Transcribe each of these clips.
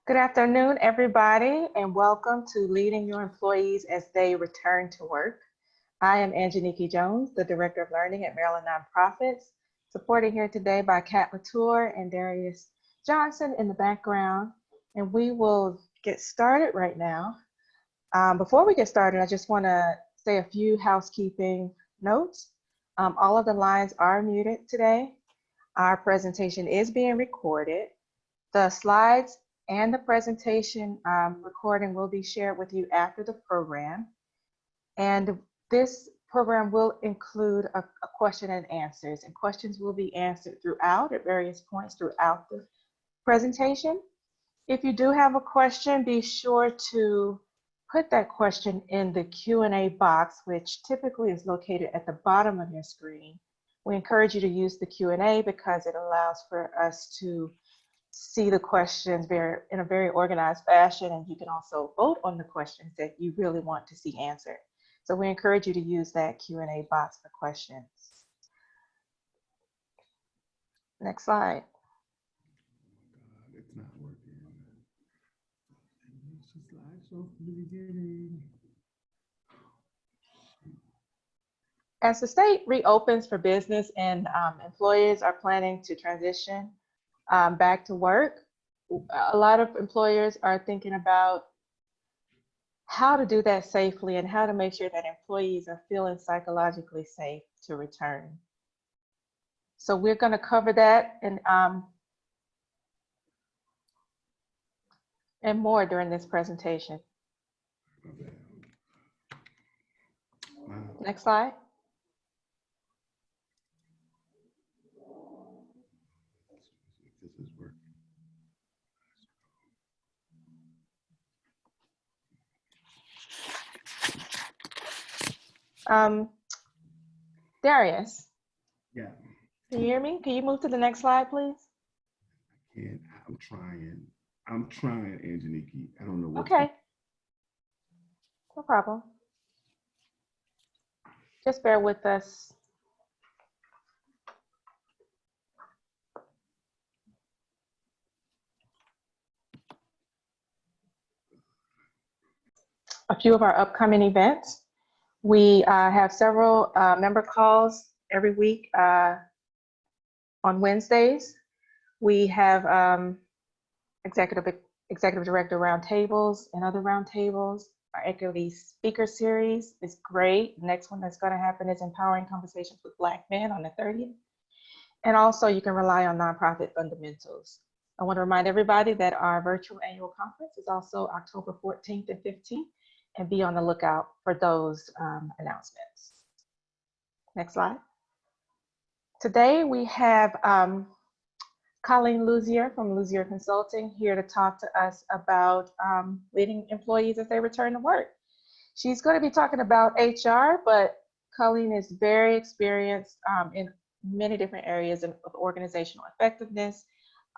Good afternoon, everybody, and welcome to Leading Your Employees as They Return to Work. I am Anjaniki Jones, the Director of Learning at Maryland Nonprofits, supported here today by Kat Latour and Darius Johnson in the background, and we will get started right now. Before we get started, I just want to say a few housekeeping notes. All of the lines are muted today. Our presentation is being recorded. The slides and the presentation recording will be shared with you after the program. And this program will include a question and answers, and questions will be answered throughout at various points throughout the presentation. If you do have a question, be sure to put that question in the Q&A box, which typically is located at the bottom of your screen. We encourage you to use the Q&A because it allows for us to see the questions in a very organized fashion, and you can also vote on the questions that you really want to see answered. So we encourage you to use that Q&A box for questions. Next slide. It's not working. From the beginning. As the state reopens for business and employers are planning to transition back to work, a lot of employers are thinking about how to do that safely and how to make sure that employees are feeling psychologically safe to return. So we're going to cover that and more during this presentation. Wow. Next slide. This is working. Darius. Yeah. Can you hear me? Can you move to the next slide, please? I can't. I'm trying, Anjaniki. I don't know what. Okay. No problem. Just bear with us. A few of our upcoming events. We have several member calls every week on Wednesdays. We have executive director roundtables and other roundtables. Our equity speaker series is great. The next one that's going to happen is Empowering Conversations with Black Men on the 30th. And also you can rely on nonprofit fundamentals. I want to remind everybody that our virtual annual conference is also October 14th and 15th, and be on the lookout for those announcements. Next slide. Today we have Colleen Luzier from Luzier Consulting here to talk to us about leading employees as they return to work. She's going to be talking about HR, but Colleen is very experienced in many different areas of organizational effectiveness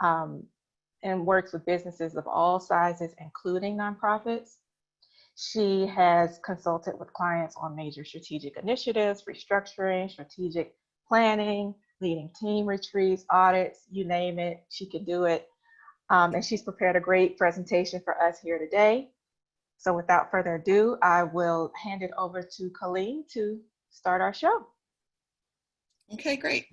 and works with businesses of all sizes, including nonprofits. She has consulted with clients on major strategic initiatives, restructuring, strategic planning, leading team retreats, audits, you name it, she can do it. And she's prepared a great presentation for us here today. So without further ado, I will hand it over to Colleen to start our show. Okay, great.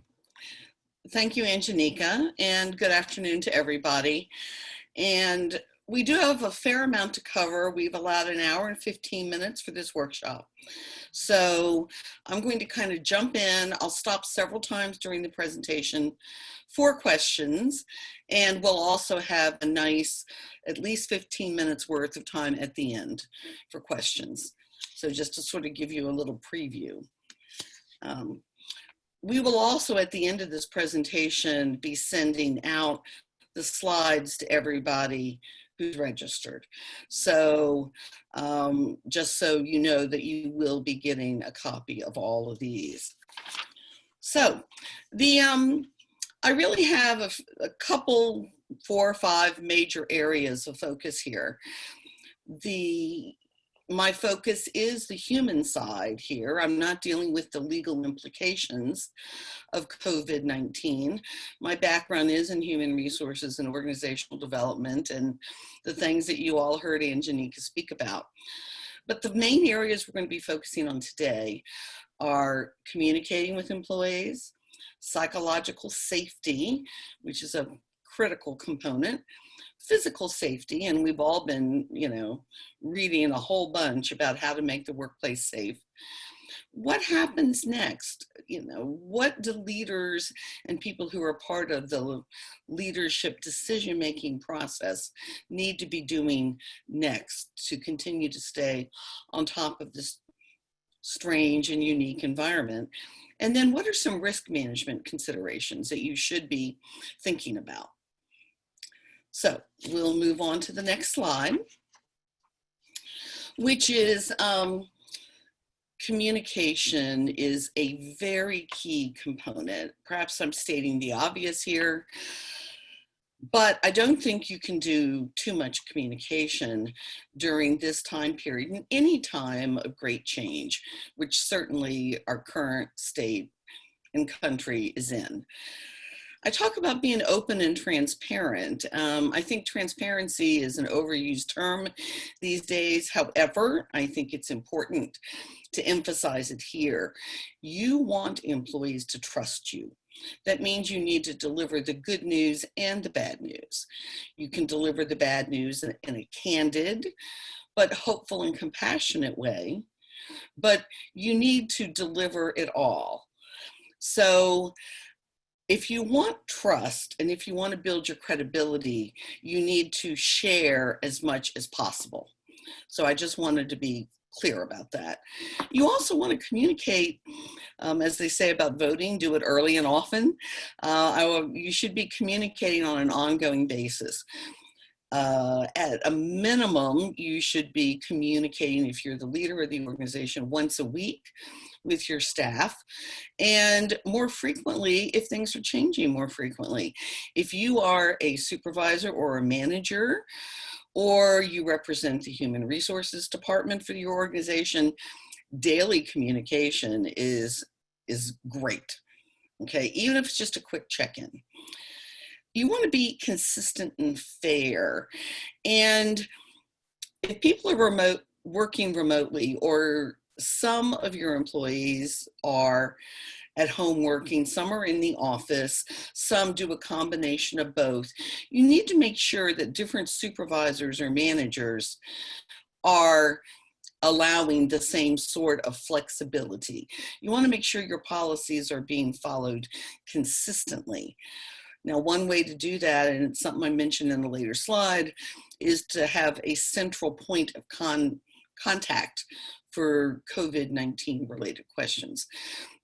Thank you, Anjanika, and good afternoon to everybody. And we do have a fair amount to cover. We've allowed an hour and 15 minutes for this workshop. So I'm going to kind of jump in. I'll stop several times during the presentation for questions, and we'll also have a nice, at least 15 minutes worth of time at the end for questions. So just to sort of give you a little preview. We will also, at the end of this presentation, be sending out the slides to everybody who's registered. So just so you know that you will be getting a copy of all of these. So I really have a couple, 4 or 5 major areas of focus here. The my focus is the human side here. I'm not dealing with the legal implications of COVID-19. My background is in human resources and organizational development and the things that you all heard Angenika speak about. But the main areas we're going to be focusing on today are communicating with employees, psychological safety, which is a critical component, physical safety, and we've all been, reading a whole bunch about how to make the workplace safe. What happens next? What do leaders and people who are part of the leadership decision-making process need to be doing next to continue to stay on top of this strange and unique environment? And then what are some risk management considerations that you should be thinking about? So we'll move on to the next slide, which is communication is a very key component. Perhaps I'm stating the obvious here, but I don't think you can do too much communication during this time period and any time of great change, which certainly our current state and country is in. I talk about being open and transparent. I think transparency is an overused term these days. However, I think it's important to emphasize it here. You want employees to trust you. That means you need to deliver the good news and the bad news. You can deliver the bad news in a candid, but hopeful and compassionate way, but you need to deliver it all. So if you want trust and if you want to build your credibility, you need to share as much as possible. So I just wanted to be clear about that. You also want to communicate, as they say about voting, do it early and often. You should be communicating on an ongoing basis. At a minimum, you should be communicating, if you're the leader of the organization, once a week with your staff, and more frequently if things are changing more frequently. If you are a supervisor or a manager, or you represent the human resources department for your organization, daily communication is great, okay? Even if it's just a quick check-in. You want to be consistent and fair. And if people are working remotely, or some of your employees are at home working, some are in the office, some do a combination of both, you need to make sure that different supervisors or managers are allowing the same sort of flexibility. You want to make sure your policies are being followed consistently. Now, one way to do that, and it's something I mentioned in a later slide, is to have a central point of contact for COVID-19 related questions.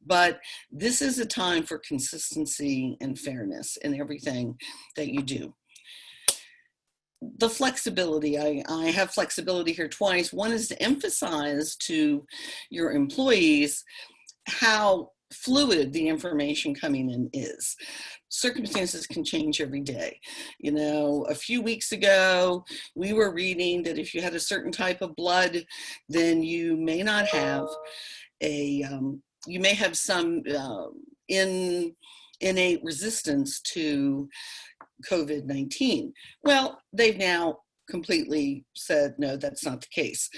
But this is a time for consistency and fairness in everything that you do. The flexibility, I have flexibility here twice. One is to emphasize to your employees how fluid the information coming in is. Circumstances can change every day. A few weeks ago, we were reading that if you had a certain type of blood, then you may not have you may have some innate resistance to COVID-19. Well, they've now completely said, no, that's not the case.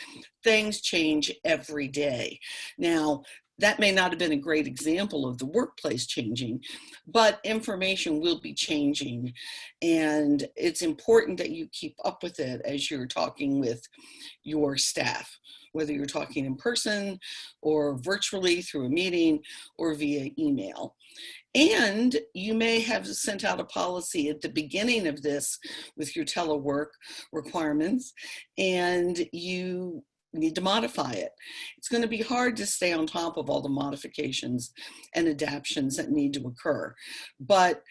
Things change every day. Now, that may not have been a great example of the workplace changing, but information will be changing. And it's important that you keep up with it as you're talking with your staff, whether you're talking in person or virtually through a meeting or via email. And you may have sent out a policy at the beginning of this with your telework requirements, and you need to modify it. It's going to be hard to stay on top of all the modifications and adaptations that need to occur, but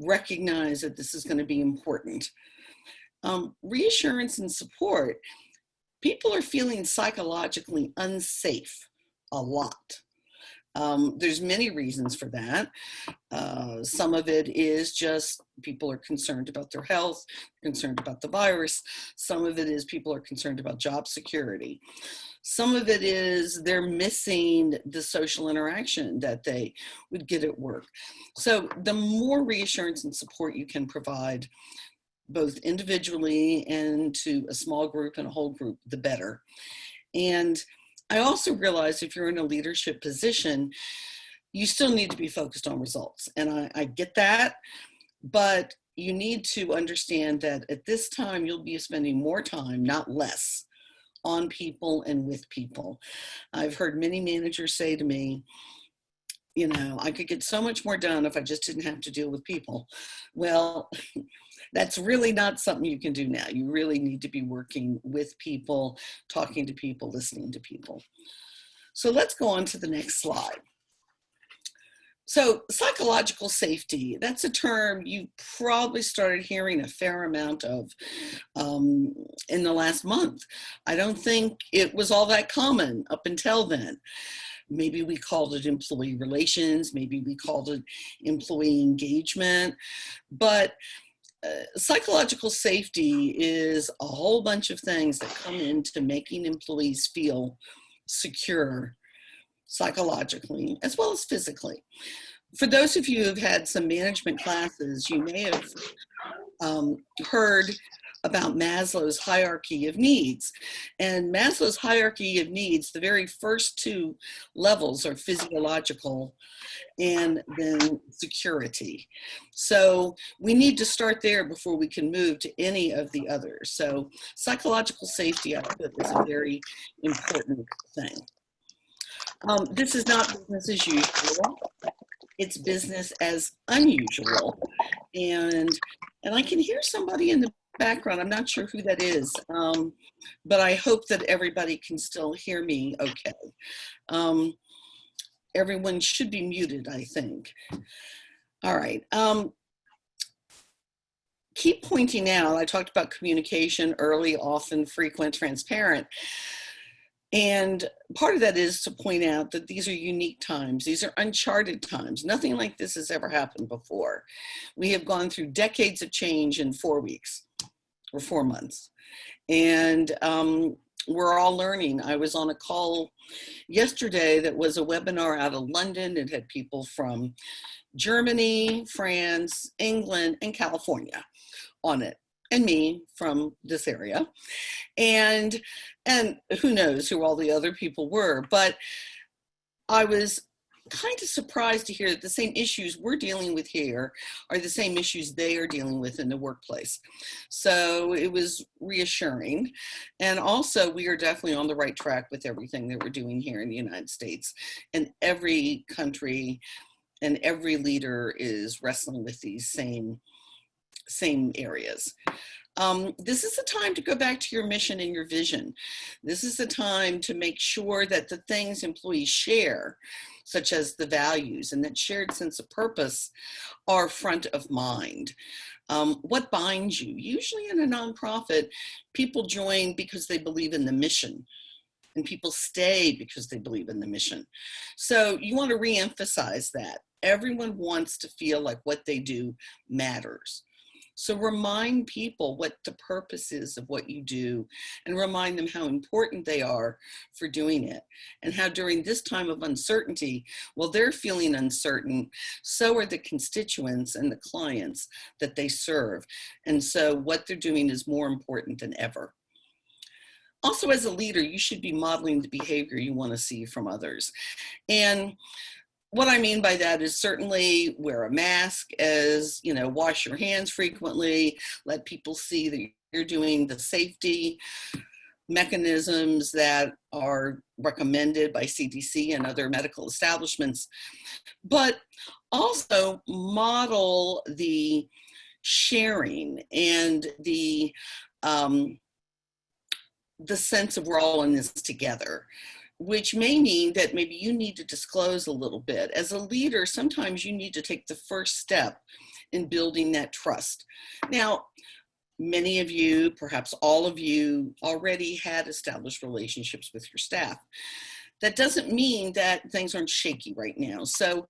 recognize that this is going to be important. Reassurance and support. People are feeling psychologically unsafe a lot. There's many reasons for that. Some of it is just people are concerned about their health, concerned about the virus. Some of it is people are concerned about job security. Some of it is they're missing the social interaction that they would get at work. So the more reassurance and support you can provide, both individually and to a small group and a whole group, the better. And I also realize if you're in a leadership position, you still need to be focused on results. And I get that, but you need to understand that at this time, you'll be spending more time, not less, on people and with people. I've heard many managers say to me, you know, I could get so much more done if I just didn't have to deal with people. Well, that's really not something you can do now. You really need to be working with people, talking to people, listening to people. So let's go on to the next slide. So psychological safety, that's a term you probably started hearing a fair amount of in the last month. I don't think it was all that common up until then. Maybe we called it employee relations, maybe we called it employee engagement, but psychological safety is a whole bunch of things that come into making employees feel secure psychologically as well as physically. For those of you who have had some management classes, you may have heard about Maslow's hierarchy of needs. And Maslow's hierarchy of needs, the very first two levels are physiological and then security. So we need to start there before we can move to any of the others. So psychological safety, I put, is a very important thing. This is not business as usual. It's business as unusual. And I can hear somebody in the background. I'm not sure who that is, but I hope that everybody can still hear me okay. Everyone should be muted, I think. All right. Keep pointing out, I talked about communication, early, often, frequent, transparent. And part of that is to point out that these are unique times. These are uncharted times. Nothing like this has ever happened before. We have gone through decades of change in 4 weeks or 4 months. And we're all learning. I was on a call yesterday that was a webinar out of London. It had people from Germany, France, England, and California on it, and me from this area. And who knows who all the other people were, but I was kind of surprised to hear that the same issues we're dealing with here are the same issues they are dealing with in the workplace. So it was reassuring. And also we are definitely on the right track with everything that we're doing here in the United States. And every country and every leader is wrestling with these same areas. This is the time to go back to your mission and your vision. This is the time to make sure that the things employees share, such as the values and that shared sense of purpose, are front of mind. What binds you? Usually in a nonprofit, people join because they believe in the mission, and people stay because they believe in the mission. So you want to reemphasize that. Everyone wants to feel like what they do matters. So remind people what the purpose is of what you do, and remind them how important they are for doing it, and how during this time of uncertainty, while they're feeling uncertain, so are the constituents and the clients that they serve. And so what they're doing is more important than ever. Also, as a leader, you should be modeling the behavior you want to see from others. And what I mean by that is certainly wear a mask, as you know, wash your hands frequently, let people see that you're doing the safety mechanisms that are recommended by CDC and other medical establishments, but also model the sharing and the sense of we're all in this together, which may mean that maybe you need to disclose a little bit. As a leader, sometimes you need to take the first step in building that trust. Now, many of you, perhaps all of you, already had established relationships with your staff. that doesn't mean that things aren't shaky right now. So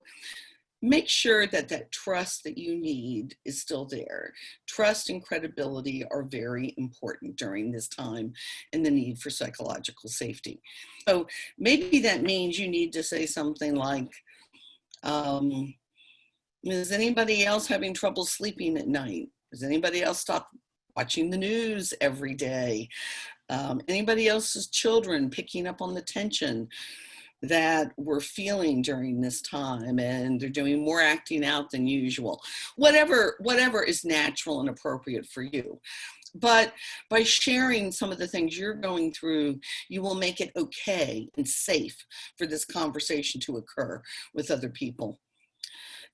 make sure that that trust that you need is still there. Trust and credibility are very important during this time and the need for psychological safety. So maybe that means you need to say something like, is anybody else having trouble sleeping at night? Does anybody else stop watching the news every day? Anybody else's children picking up on the tension that we're feeling during this time, and they're doing more acting out than usual? Whatever is natural and appropriate for you. But by sharing some of the things you're going through, you will make it okay and safe for this conversation to occur with other people.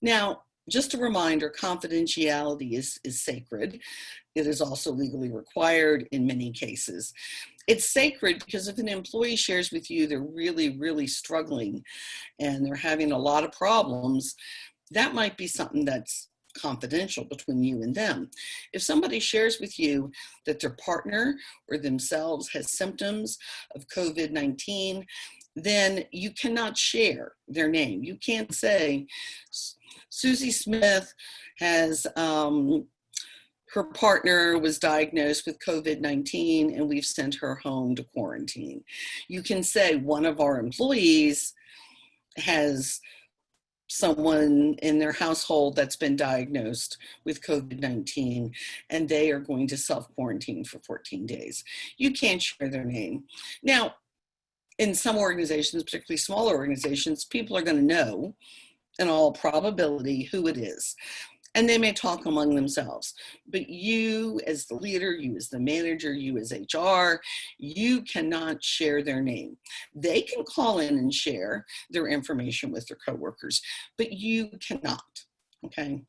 Now, just a reminder, confidentiality is sacred. It is also legally required in many cases. It's sacred because if an employee shares with you they're really, really struggling and they're having a lot of problems, that might be something that's confidential between you and them. If somebody shares with you that their partner or themselves has symptoms of COVID-19, then you cannot share their name. You can't say, Susie Smith has, her partner was diagnosed with COVID-19 and we've sent her home to quarantine. You can say one of our employees has someone in their household that's been diagnosed with COVID-19 and they are going to self-quarantine for 14 days. You can't share their name. Now, in some organizations, particularly smaller organizations, people are going to know in all probability who it is. And they may talk among themselves, but you as the leader, you as the manager, you as HR, you cannot share their name. They can call in and share their information with their coworkers, but you cannot, okay?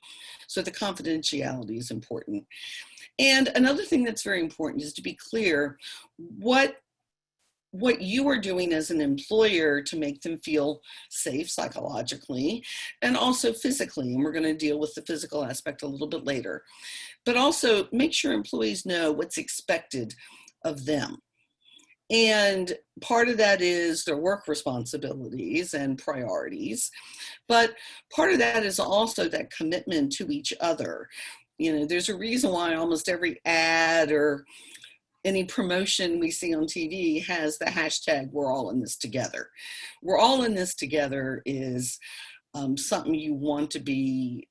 So the confidentiality is important. And another thing that's very important is to be clear what you are doing as an employer to make them feel safe psychologically and also physically. And we're going to deal with the physical aspect a little bit later. But also make sure employees know what's expected of them. And part of that is their work responsibilities and priorities. But part of that is also that commitment to each other. You know, there's a reason why almost every ad or any promotion we see on TV has the hashtag, we're all in this together. We're all in this together is something you want to be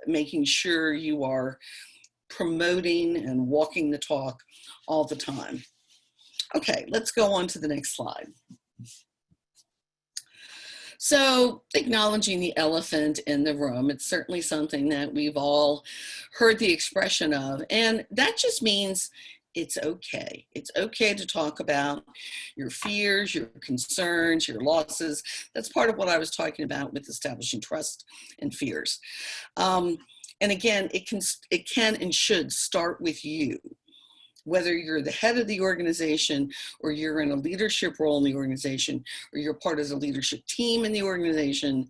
making sure you are promoting and walking the talk all the time. Okay, let's go on to the next slide. So acknowledging the elephant in the room, it's certainly something that we've all heard the expression of, and that just means it's okay. It's okay to talk about your fears, your concerns, your losses. That's part of what I was talking about with establishing trust and fears. And again, it can and should start with you. Whether you're the head of the organization or you're in a leadership role in the organization or you're part of the leadership team in the organization,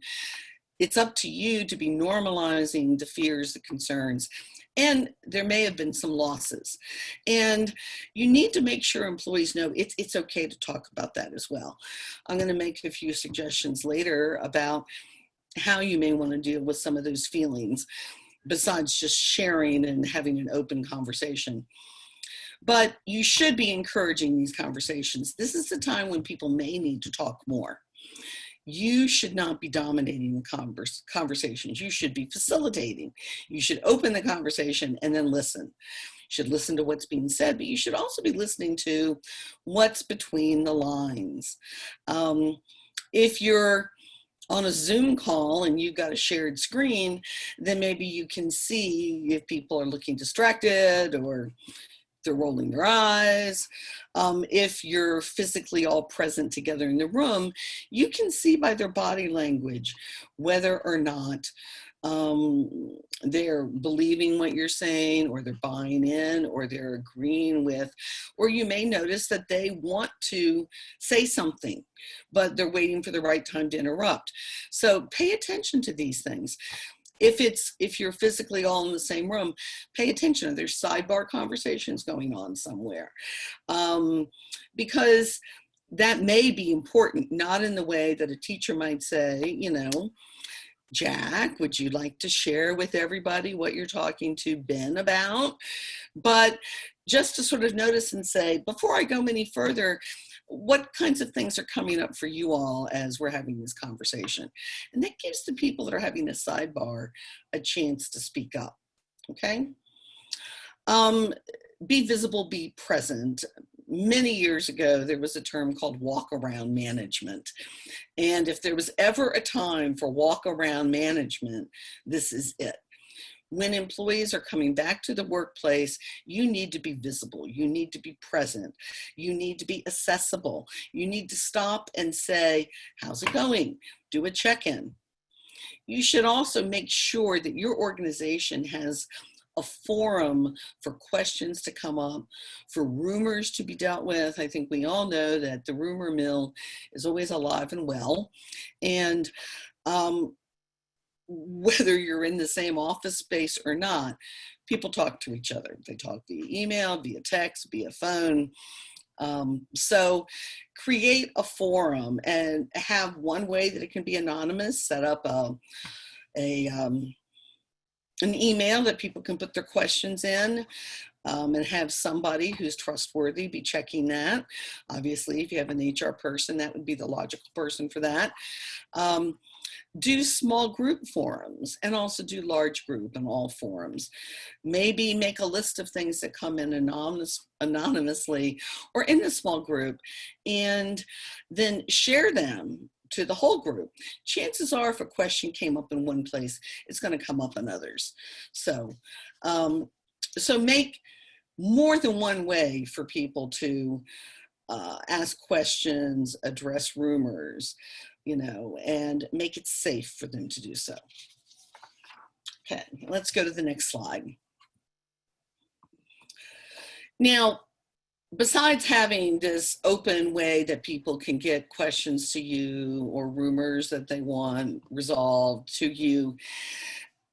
it's up to you to be normalizing the fears, the concerns, and there may have been some losses. And you need to make sure employees know it's okay to talk about that as well. I'm going to make a few suggestions later about how you may want to deal with some of those feelings besides just sharing and having an open conversation. But you should be encouraging these conversations. This is the time when people may need to talk more. You should not be dominating the conversations. You should be facilitating. You should open the conversation and then listen. You should listen to what's being said, but you should also be listening to what's between the lines. If you're on a Zoom call and you've got a shared screen, then maybe you can see if people are looking distracted or they're rolling their eyes. If you're physically all present together in the room, you can see by their body language whether or not they're believing what you're saying, or they're buying in, or they're agreeing with, or you may notice that they want to say something, but they're waiting for the right time to interrupt. So pay attention to these things. If you're physically all in the same room, pay attention. There's sidebar conversations going on somewhere. Because that may be important, not in the way that a teacher might say, you know, Jack, would you like to share with everybody what you're talking to Ben about? But just to sort of notice and say, before I go any further, what kinds of things are coming up for you all as we're having this conversation? And that gives the people that are having a sidebar a chance to speak up, okay? Be visible, be present. Many years ago, there was a term called walk around management. And if there was ever a time for walk around management, this is it. When employees are coming back to the workplace, you need to be visible. You need to be present. You need to be accessible. You need to stop and say, how's it going? Do a check-in. You should also make sure that your organization has a forum for questions to come up, for rumors to be dealt with. I think we all know that the rumor mill is always alive and well. And whether you're in the same office space or not, people talk to each other. They talk via email, via text, via phone. So create a forum and have one way that it can be anonymous, set up an email that people can put their questions in, and have somebody who's trustworthy be checking that. Obviously, if you have an HR person, that would be the logical person for that. Do small group forums and also do large group and all forums. Maybe make a list of things that come in anonymously or in a small group, and then share them to the whole group. Chances are if a question came up in one place, it's going to come up in others. So, so make more than one way for people to ask questions, address rumors, you know, and make it safe for them to do so. Okay, let's go to the next slide. Now, besides having this open way that people can get questions to you or rumors that they want resolved to you,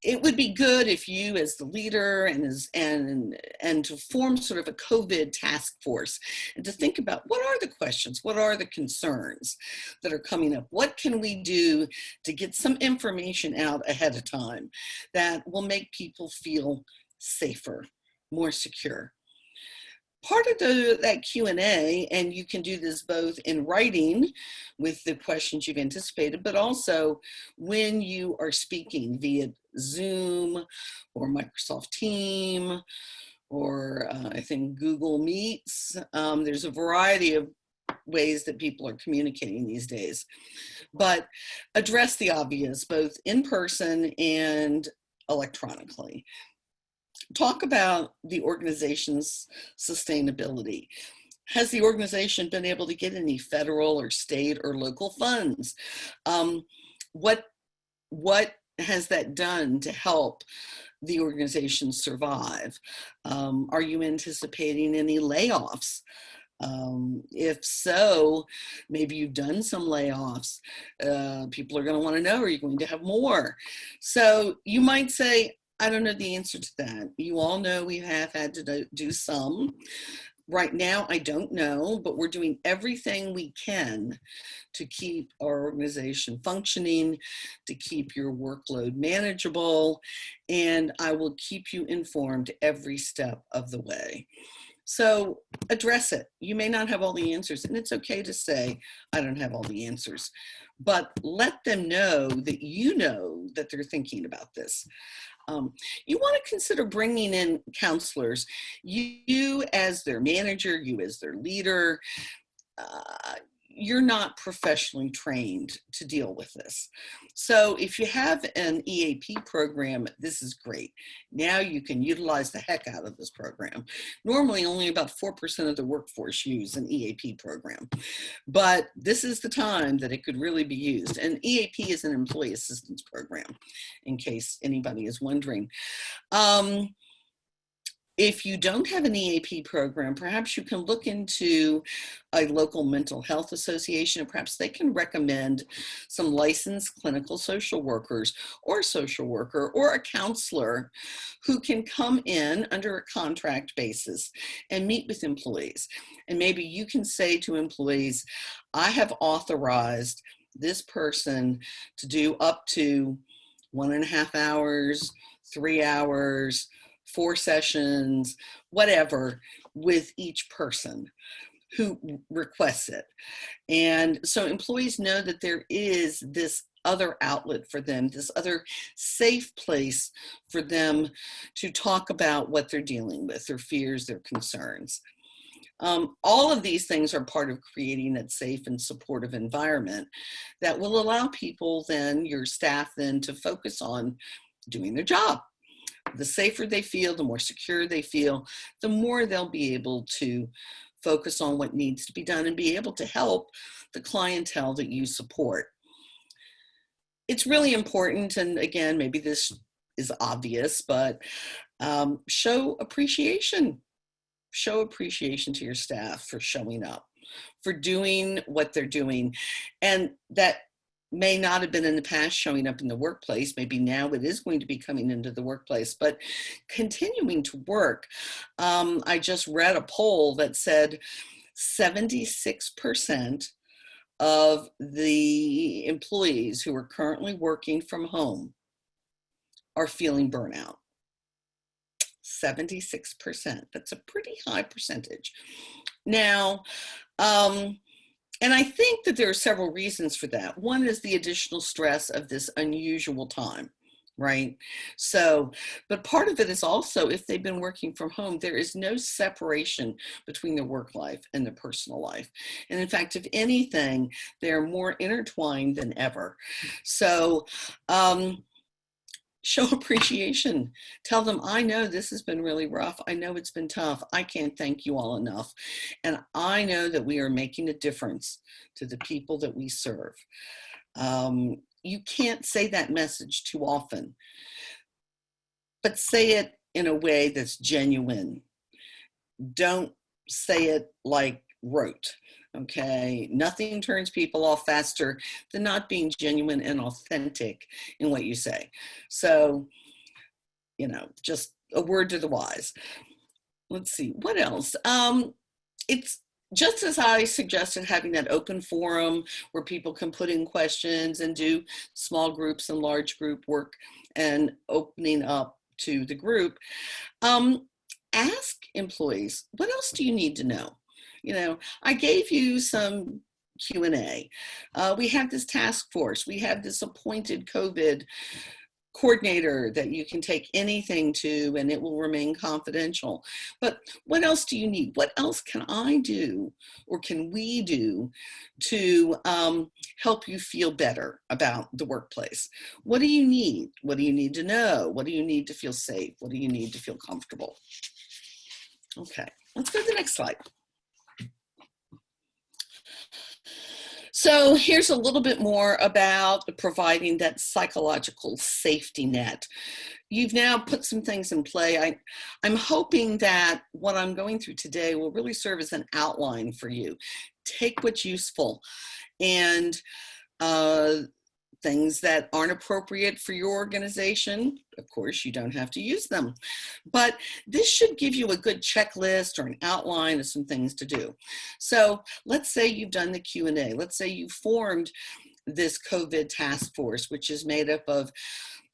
it would be good if you as the leader and to form sort of a COVID task force and to think about what are the questions, what are the concerns that are coming up? What can we do to get some information out ahead of time that will make people feel safer, more secure? Part of that Q&A, and you can do this both in writing with the questions you've anticipated, but also when you are speaking via Zoom or Microsoft Teams or I think Google Meets. There's a variety of ways that people are communicating these days, but address the obvious both in person and electronically. Talk about the organization's sustainability. Has the organization been able to get any federal or state or local funds? What has that done to help the organization survive? Are you anticipating any layoffs? If so, maybe you've done some layoffs. People are going to want to know, are you going to have more? So you might say, I don't know the answer to that. You all know we have had to do some. Right now, I don't know, but we're doing everything we can to keep our organization functioning, to keep your workload manageable, and I will keep you informed every step of the way. So address it. You may not have all the answers, and it's okay to say, I don't have all the answers, but let them know that you know that they're thinking about this. You want to consider bringing in counselors. You as their manager, you as their leader, you're not professionally trained to deal with this. So if you have an EAP program, this is great. Now you can utilize the heck out of this program. Normally only about 4% of the workforce use an EAP program, but this is the time that it could really be used. And EAP is an employee assistance program, in case anybody is wondering. If you don't have an EAP program, perhaps you can look into a local mental health association, and perhaps they can recommend some licensed clinical social workers or social worker or a counselor who can come in under a contract basis and meet with employees. And maybe you can say to employees, I have authorized this person to do up to 1.5 hours, 3 hours, 4 sessions, whatever, with each person who requests it. And so employees know that there is this other outlet for them, this other safe place for them to talk about what they're dealing with, their fears, their concerns. All of these things are part of creating that safe and supportive environment that will allow people then, your staff then, to focus on doing their job. The safer they feel, the more secure they feel, the more they'll be able to focus on what needs to be done and be able to help the clientele that you support. It's really important, and again, maybe this is obvious, but show appreciation. Show appreciation to your staff for showing up, for doing what they're doing. And that may not have been in the past showing up in the workplace. Maybe now it is going to be coming into the workplace, but continuing to work. I just read a poll that said 76% of the employees who are currently working from home are feeling burnout. 76%. That's a pretty high percentage. Now, and I think that there are several reasons for that. One is the additional stress of this unusual time, right? So, but part of it is also, if they've been working from home, there is no separation between their work life and their personal life. And in fact, if anything, they're more intertwined than ever. So, show appreciation. Tell them, I know this has been really rough. I know it's been tough. I can't thank you all enough. And I know that we are making a difference to the people that we serve. You can't say that message too often, but say it in a way that's genuine. Don't say it like rote. Okay, nothing turns people off faster than not being genuine and authentic in what you say. So, you know, just a word to the wise. Let's see, what else? It's just as I suggested, having that open forum where people can put in questions and do small groups and large group work and opening up to the group. Ask employees, what else do you need to know? You know, I gave you some Q&A. We have this task force. We have this appointed COVID coordinator that you can take anything to and it will remain confidential. But what else do you need? What else can I do or can we do to help you feel better about the workplace? What do you need? What do you need to know? What do you need to feel safe? What do you need to feel comfortable? Okay, let's go to the next slide. So here's a little bit more about providing that psychological safety net. You've now put some things in play. I'm hoping that what I'm going through today will really serve as an outline for you. Take what's useful and things that aren't appropriate for your organization. Of course, you don't have to use them, but this should give you a good checklist or an outline of some things to do. So let's say you've done the Q&A. Let's say you formed this COVID task force, which is made up of,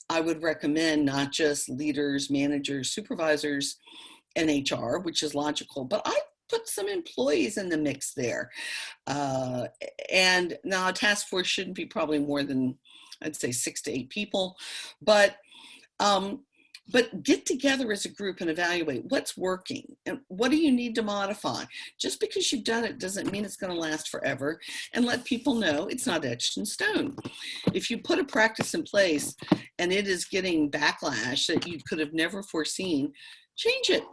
I would recommend not just leaders, managers, supervisors, and HR, which is logical, but I put some employees in the mix there. And now a task force shouldn't be probably more than, I'd say 6 to 8 people, but get together as a group and evaluate what's working and what do you need to modify. Just because you've done it doesn't mean it's going to last forever, and let people know it's not etched in stone. If you put a practice in place and it is getting backlash that you could have never foreseen, change it.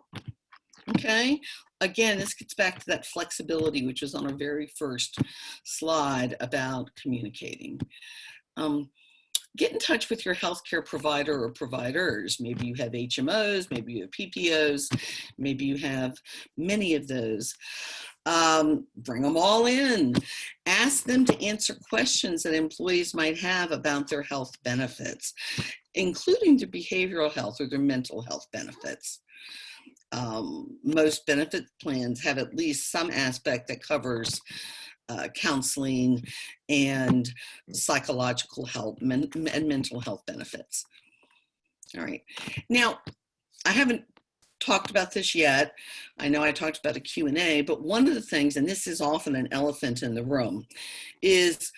Okay. Again, this gets back to that flexibility, which was on our very first slide about communicating. get in touch with your healthcare provider or providers. Maybe you have HMOs, maybe you have PPOs, maybe you have many of those. Bring them all in. Ask them to answer questions that employees might have about their health benefits, including their behavioral health or their mental health benefits. Most benefit plans have at least some aspect that covers counseling and psychological health and mental health benefits. All right. Now, I haven't talked about this yet. I know I talked about a Q&A, but one of the things, and this is often an elephant in the room, is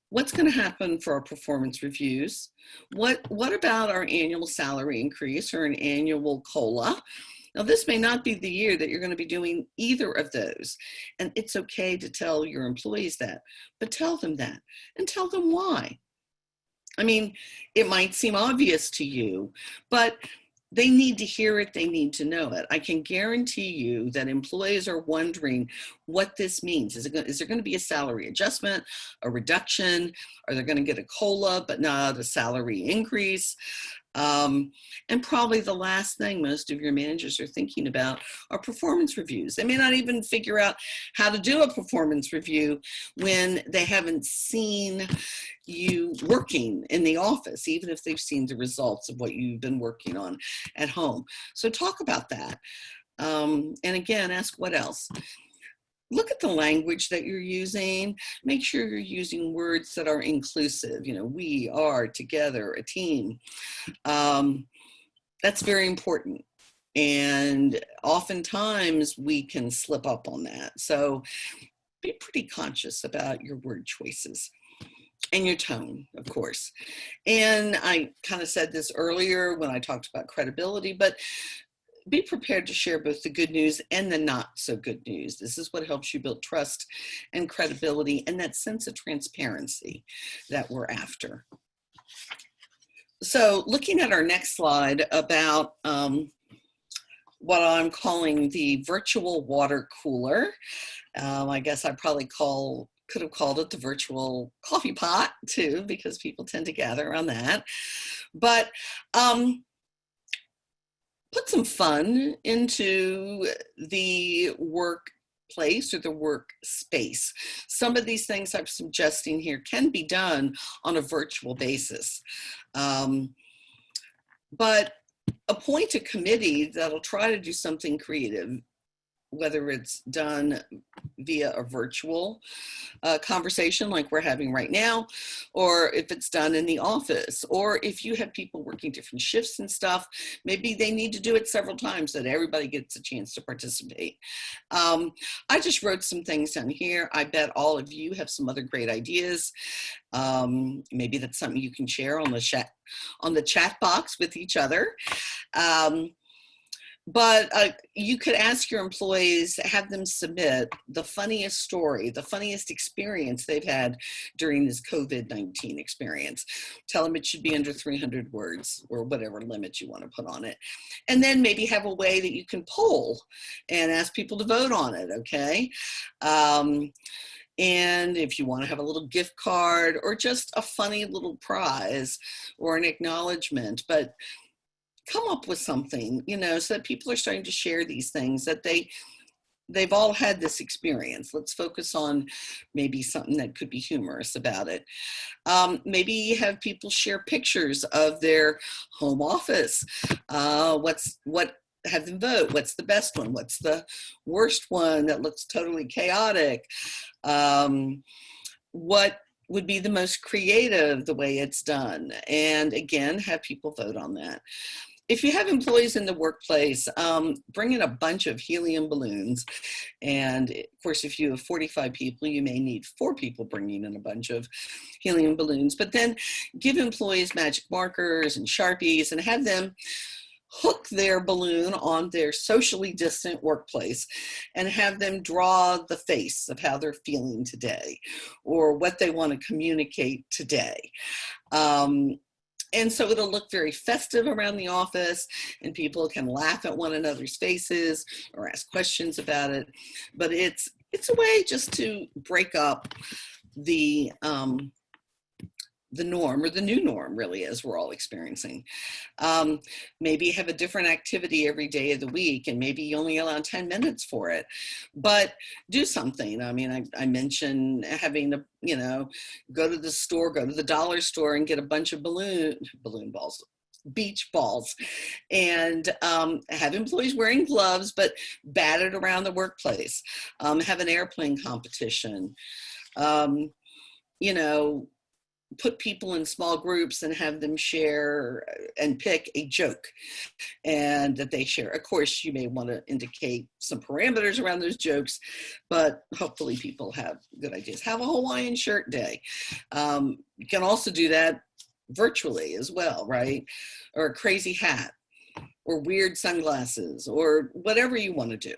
what's going to happen for our performance reviews? What about our annual salary increase or an annual COLA? Now, this may not be the year that you're going to be doing either of those. And it's okay to tell your employees that, but tell them that and tell them why. I mean, it might seem obvious to you, but they need to hear it. They need to know it. I can guarantee you that employees are wondering what this means. Is there going to be a salary adjustment, a reduction? Are they going to get a COLA, but not a salary increase? And probably the last thing most of your managers are thinking about are performance reviews. They may not even figure out how to do a performance review when they haven't seen you working in the office, even if they've seen the results of what you've been working on at home. So talk about that. And again, ask what else. Look at the language that you're using. Make sure you're using words that are inclusive. You know, we are together, a team. That's very important. And oftentimes we can slip up on that. So be pretty conscious about your word choices and your tone, of course. And I kind of said this earlier when I talked about credibility, but be prepared to share both the good news and the not so good news. This is what helps you build trust and credibility and that sense of transparency that we're after. So looking at our next slide about what I'm calling the virtual water cooler. I guess I probably could have called it the virtual coffee pot too, because people tend to gather around that. But put some fun into the workplace or the workspace. Some of these things I'm suggesting here can be done on a virtual basis. But appoint a committee that'll try to do something creative, whether it's done via a virtual conversation like we're having right now, or if it's done in the office, or if you have people working different shifts and stuff, maybe they need to do it several times so that everybody gets a chance to participate. I just wrote some things down here. I bet all of you have some other great ideas. Maybe that's something you can share on the chat box with each other. But you could ask your employees, have them submit the funniest story, the funniest experience they've had during this COVID-19 experience. Tell them it should be under 300 words or whatever limit you want to put on it. And then maybe have a way that you can poll and ask people to vote on it, okay? And if you want to have a little gift card or just a funny little prize or an acknowledgement, but come up with something, you know, so that people are starting to share these things, that they've all had this experience. Let's focus on maybe something that could be humorous about it. Maybe have people share pictures of their home office. Have them vote. What's the best one? What's the worst one that looks totally chaotic? What would be the most creative, the way it's done? And again, have people vote on that. If you have employees in the workplace, bring in a bunch of helium balloons. And of course, if you have 45 people, you may need 4 people bringing in a bunch of helium balloons. But then give employees magic markers and Sharpies and have them hook their balloon on their socially distant workplace and have them draw the face of how they're feeling today or what they want to communicate today. And so it'll look very festive around the office and people can laugh at one another's faces or ask questions about it. But it's a way just to break up the the norm, or the new norm really, as we're all experiencing. Maybe have a different activity every day of the week, and maybe you only allow 10 minutes for it, but do something. I mean, I mentioned having to, you know, go to the store, go to the dollar store and get a bunch of balloon balls, beach balls, and have employees wearing gloves, but bat it around the workplace. Have an airplane competition. You know, put people in small groups and have them share and pick a joke and that they share. Of course, you may want to indicate some parameters around those jokes, but hopefully people have good ideas. Have a Hawaiian shirt day. You can also do that virtually as well, right? Or a crazy hat, or weird sunglasses, or whatever you want to do.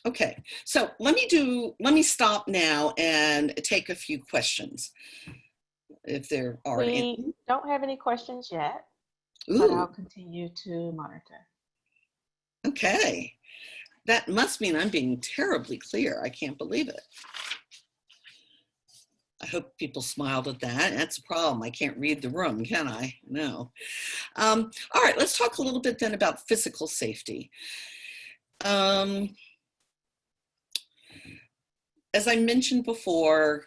Okay, so let me stop now and take a few questions, if there are any. We don't have any questions yet, Ooh, but I'll continue to monitor. okay. That must mean I'm being terribly clear. I can't believe it. I hope people smiled at that. That's a problem. I can't read the room, can I? No. All right, let's talk a little bit then about physical safety. As I mentioned before,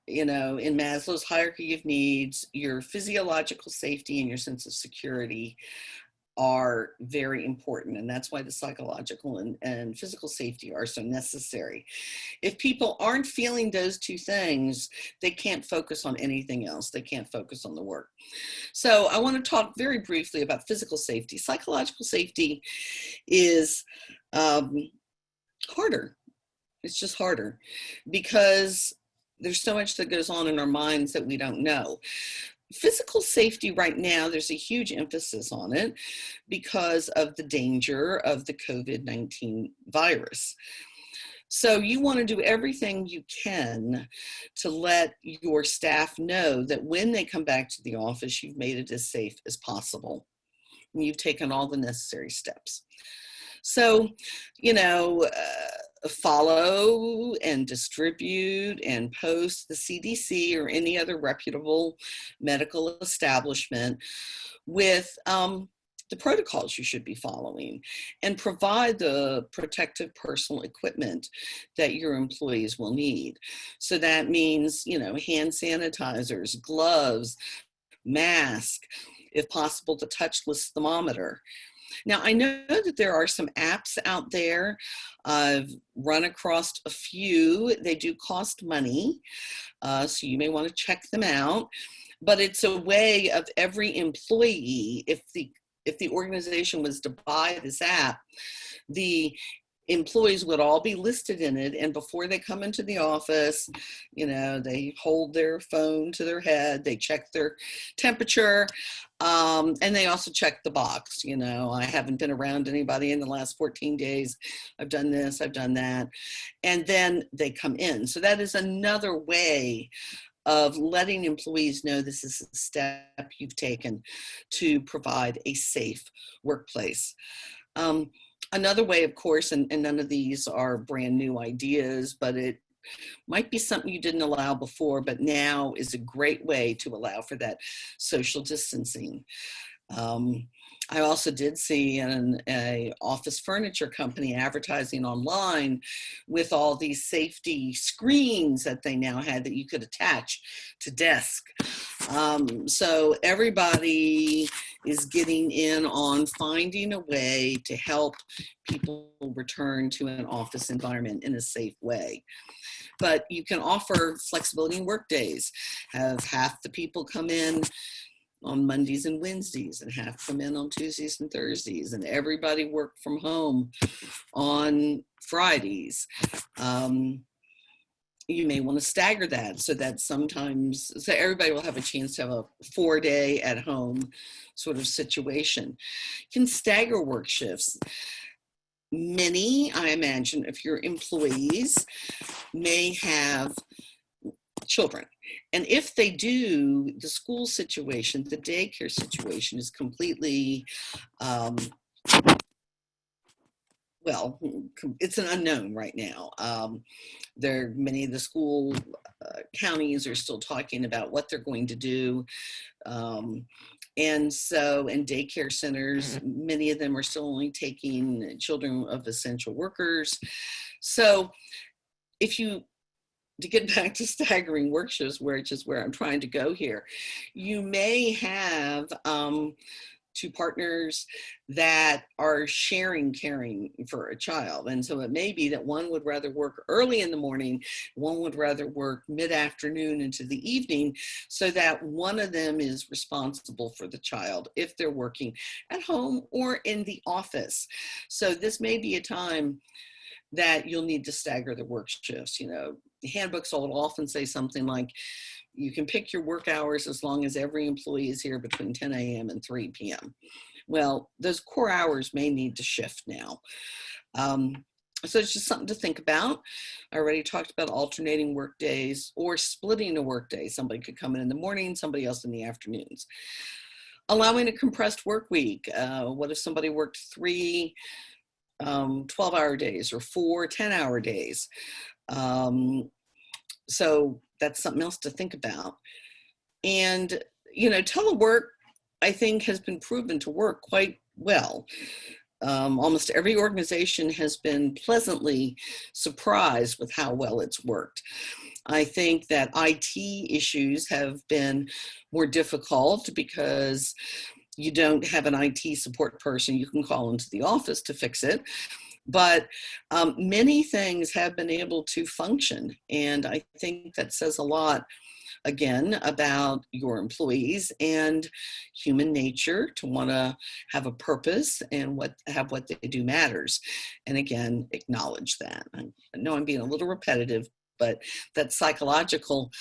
you know, in Maslow's hierarchy of needs, your physiological safety and your sense of security are very important. And that's why the psychological and physical safety are so necessary. If people aren't feeling those two things, they can't focus on anything else. They can't focus on the work. So I want to talk very briefly about physical safety. Psychological safety is harder. It's just harder because there's so much that goes on in our minds that we don't know. Physical safety right now, there's a huge emphasis on it because of the danger of the COVID-19 virus. So you want to do everything you can to let your staff know that when they come back to the office, you've made it as safe as possible. And you've taken all the necessary steps. So, you know, follow and distribute and post the CDC or any other reputable medical establishment with the protocols you should be following, and provide the protective personal equipment that your employees will need. So that means, you know, hand sanitizers, gloves, mask, if possible, the touchless thermometer. Now, I know that there are some apps out there. I've run across a few. They do cost money, so you may want to check them out. But it's a way of every employee, if the organization was to buy this app, the employees would all be listed in it, and before they come into the office, you know, they hold their phone to their head, they check their temperature, and they also check the box. You know, I haven't been around anybody in the last 14 days. I've done this, I've done that. And then they come in. So that is another way of letting employees know this is a step you've taken to provide a safe workplace. Another way, of course, and none of these are brand new ideas, but it might be something you didn't allow before, but now is a great way to allow for that social distancing. I also did see an office furniture company advertising online with all these safety screens that they now had that you could attach to desk. So everybody is getting in on finding a way to help people return to an office environment in a safe way. But you can offer flexibility in work days, have half the people come in on Mondays and Wednesdays and half come in on Tuesdays and Thursdays, and everybody work from home on Fridays. You may want to stagger that so that sometimes, so everybody will have a chance to have a 4-day at home sort of situation. You can stagger work shifts. Many, I imagine, if your employees may have children. And if they do, the school situation, the daycare situation is completely well, it's an unknown right now. Many of the school counties are still talking about what they're going to do. And so, in daycare centers, many of them are still only taking children of essential workers. So to get back to staggering work shifts, which is where I'm trying to go here, you may have two partners that are sharing caring for a child. And so it may be that one would rather work early in the morning, one would rather work mid-afternoon into the evening, so that one of them is responsible for the child if they're working at home or in the office. So this may be a time that you'll need to stagger the work shifts. You know, handbooks will often say something like, you can pick your work hours as long as every employee is here between 10 a.m. and 3 p.m. Well, those core hours may need to shift now. So it's just something to think about. I already talked about alternating work days or splitting a work day. Somebody could come in the morning, somebody else in the afternoons. Allowing a compressed work week. What if somebody worked 3 12-hour days or 4 10-hour days? So that's something else to think about. And, you know, telework, I think, has been proven to work quite well. Almost every organization has been pleasantly surprised with how well it's worked. I think that IT issues have been more difficult because you don't have an IT support person you can call into the office to fix it. But many things have been able to function. And I think that says a lot, again, about your employees and human nature to want to have a purpose, and what they do matters. And again, acknowledge that. I know I'm being a little repetitive, but that psychological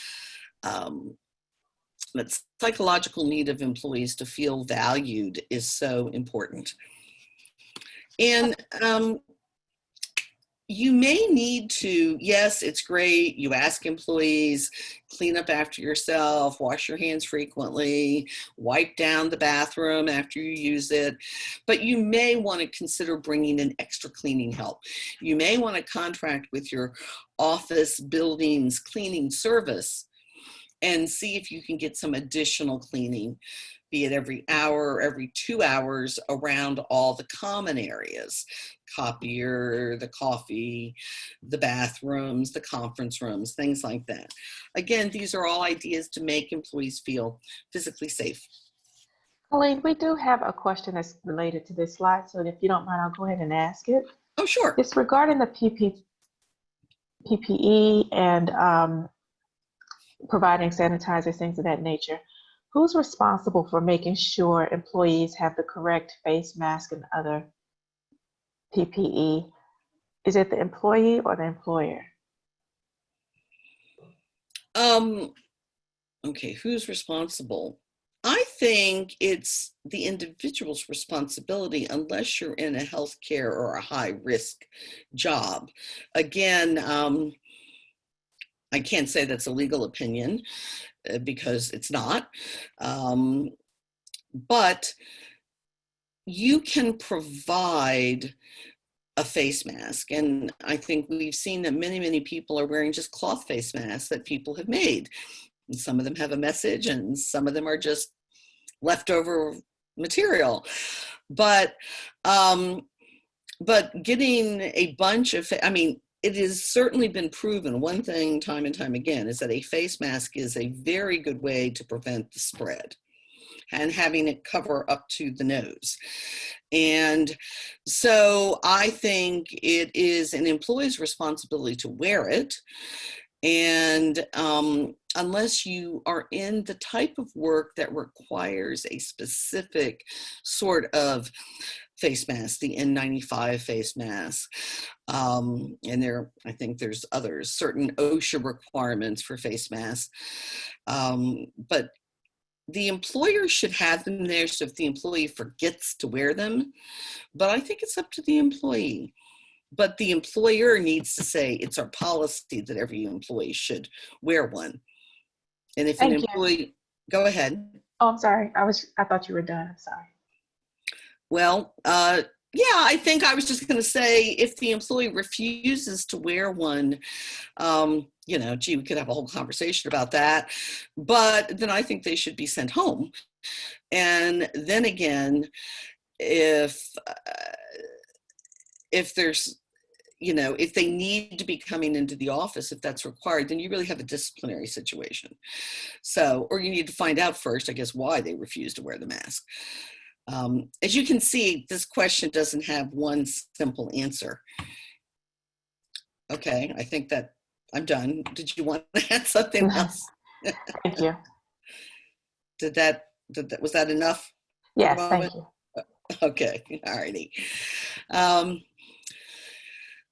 need of employees to feel valued is so important. And you may need to, yes, it's great. You ask employees, clean up after yourself, wash your hands frequently, wipe down the bathroom after you use it. But you may want to consider bringing in extra cleaning help. You may want to contract with your office buildings cleaning service and see if you can get some additional cleaning, be it every hour or every 2 hours, around all the common areas: copier, the coffee, the bathrooms, the conference rooms, things like that. Again, these are all ideas to make employees feel physically safe. Colleen, we do have a question that's related to this slide, so if you don't mind, I'll go ahead and ask it. Oh, sure. It's regarding the PPE and providing sanitizers, things of that nature. Who's responsible for making sure employees have the correct face mask and other PPE? Is it the employee or the employer? Okay, who's responsible? I think it's the individual's responsibility, unless you're in a healthcare or a high risk job. Again, I can't say that's a legal opinion because it's not. But you can provide a face mask. And I think we've seen that many, many people are wearing just cloth face masks that people have made. And some of them have a message, and some of them are just leftover material. But getting a bunch of, it has certainly been proven, one thing time and time again, is that a face mask is a very good way to prevent the spread, and having it cover up to the nose. And so I think it is an employee's responsibility to wear it. And unless you are in the type of work that requires a specific sort of face mask, the N95 face mask, and I think there's others, certain OSHA requirements for face masks, but the employer should have them there, so if the employee forgets to wear them, but I think it's up to the employee. But the employer needs to say, it's our policy that every employee should wear one. And if an employee, go ahead. Oh, I'm sorry. I thought you were done. I'm sorry. Well, Yeah, I think I was just going to say, if the employee refuses to wear one, you know, gee, we could have a whole conversation about that. But then I think they should be sent home. And then again, if there's, you know, if they need to be coming into the office, if that's required, then you really have a disciplinary situation. So, or you need to find out first, I guess, why they refuse to wear the mask. As you can see, this question doesn't have one simple answer. Okay, I think that I'm done. Did you want to add something else? Thank you. Was that enough? Yes, thank you. Okay, all righty.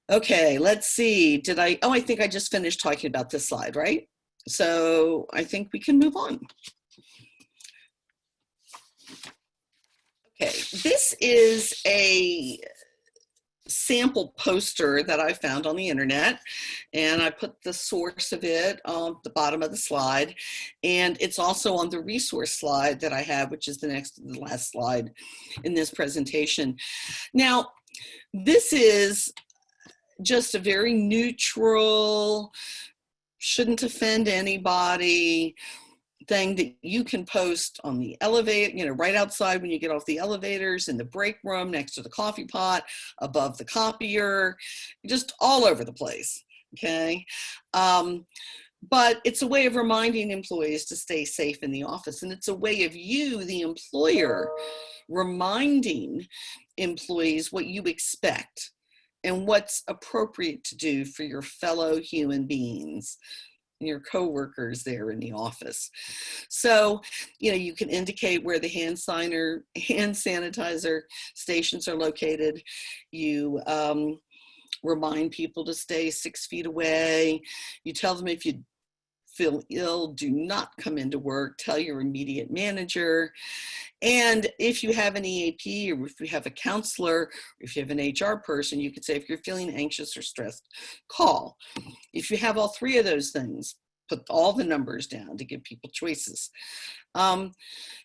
Okay, let's see. I think I just finished talking about this slide, right? So I think we can move on. Okay, this is a sample poster that I found on the internet, and I put the source of it on the bottom of the slide, and it's also on the resource slide that I have, which is the last slide in this presentation. Now, this is just a very neutral, shouldn't offend anybody thing that you can post on the elevator, you know, right outside when you get off the elevators, in the break room, next to the coffee pot, above the copier, just all over the place, okay? But it's a way of reminding employees to stay safe in the office, and it's a way of you, the employer, reminding employees what you expect and what's appropriate to do for your fellow human beings, your coworkers there in the office. So, you know, you can indicate where the hand sanitizer stations are located. You remind people to stay 6 feet away. You tell them if you feel ill, do not come into work. Tell your immediate manager. And if you have an EAP, or if you have a counselor, or if you have an HR person, you could say, if you're feeling anxious or stressed, call. If you have all three of those things, put all the numbers down to give people choices.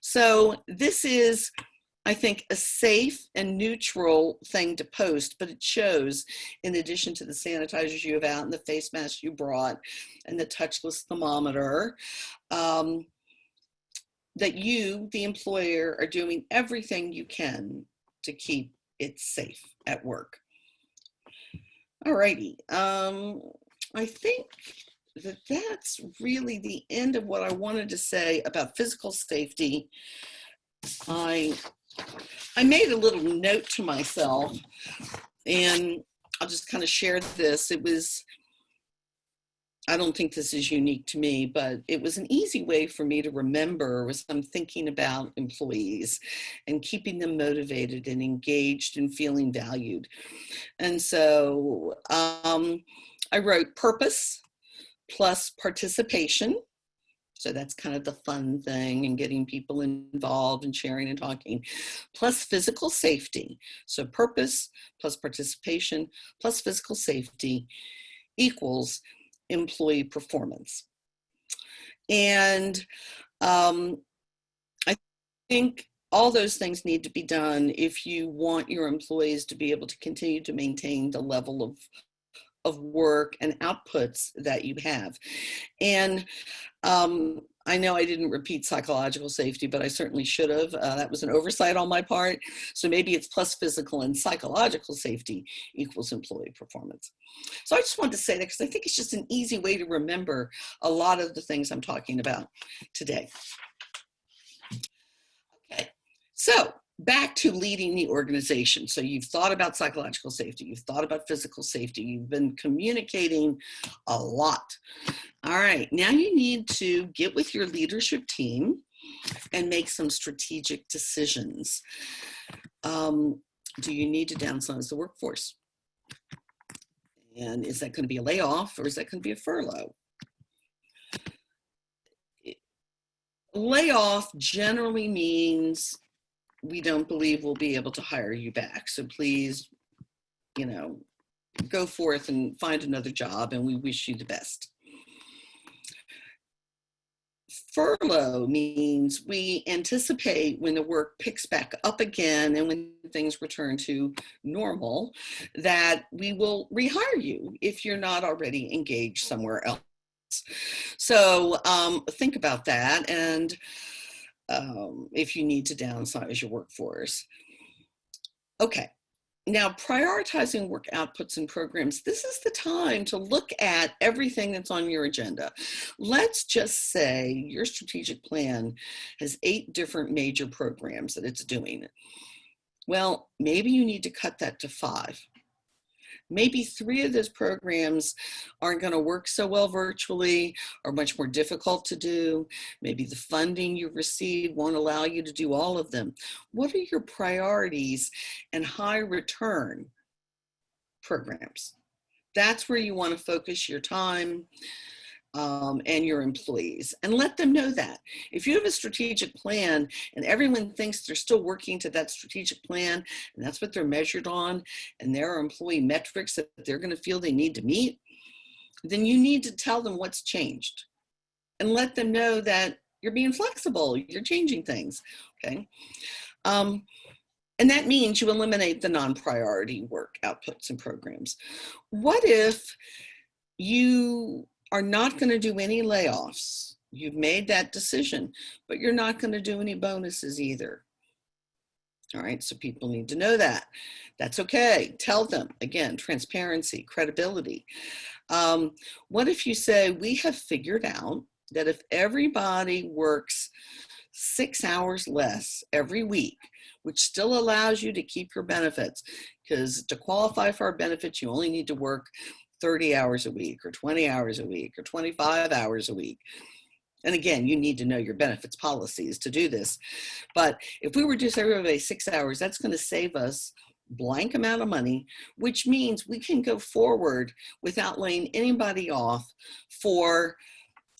So this is, I think, a safe and neutral thing to post, but it shows, in addition to the sanitizers you have out and the face masks you brought and the touchless thermometer, that you, the employer, are doing everything you can to keep it safe at work. All righty. I think that that's really the end of what I wanted to say about physical safety. I made a little note to myself, and I'll just kind of share this. I don't think this is unique to me, but it was an easy way for me to remember as I'm thinking about employees and keeping them motivated and engaged and feeling valued. And so I wrote purpose plus participation. So that's kind of the fun thing, and getting people involved and sharing and talking, plus physical safety. So purpose plus participation plus physical safety equals employee performance. And I think all those things need to be done if you want your employees to be able to continue to maintain the level of work and outputs that you have. And I know I didn't repeat psychological safety, but I certainly should have. That was an oversight on my part. So maybe it's plus physical and psychological safety equals employee performance. So I just wanted to say that because I think it's just an easy way to remember a lot of the things I'm talking about today. Okay, so back to leading the organization. So you've thought about psychological safety, you've thought about physical safety, you've been communicating a lot. All right, now you need to get with your leadership team and make some strategic decisions. Do you need to downsize the workforce? And is that going to be a layoff, or is that going to be a furlough? Layoff generally means we don't believe we'll be able to hire you back. So please, you know, go forth and find another job, and we wish you the best. Furlough means we anticipate when the work picks back up again and when things return to normal, that we will rehire you if you're not already engaged somewhere else. So think about that, and if you need to downsize your workforce. Okay. Now, prioritizing work outputs and programs, this is the time to look at everything that's on your agenda. Let's just say your strategic plan has 8 different major programs that it's doing. Well, maybe you need to cut that to 5. Maybe 3 of those programs aren't going to work so well virtually, or much more difficult to do. Maybe the funding you receive won't allow you to do all of them. What are your priorities and high return programs? That's where you want to focus your time and your employees, and let them know that. If you have a strategic plan and everyone thinks they're still working to that strategic plan, and that's what they're measured on, and there are employee metrics that they're going to feel they need to meet, then you need to tell them what's changed and let them know that you're being flexible, you're changing things, okay? And that means you eliminate the non-priority work outputs and programs. What if you are not going to do any layoffs? You've made that decision, but you're not going to do any bonuses either. All right, so people need to know that. That's okay. Tell them, again, transparency, credibility. What if you say, we have figured out that if everybody works 6 hours less every week, which still allows you to keep your benefits, because to qualify for our benefits, you only need to work 30 hours a week or 20 hours a week or 25 hours a week. And again, you need to know your benefits policies to do this. But if we reduce everybody 6 hours, that's going to save us blank amount of money, which means we can go forward without laying anybody off for,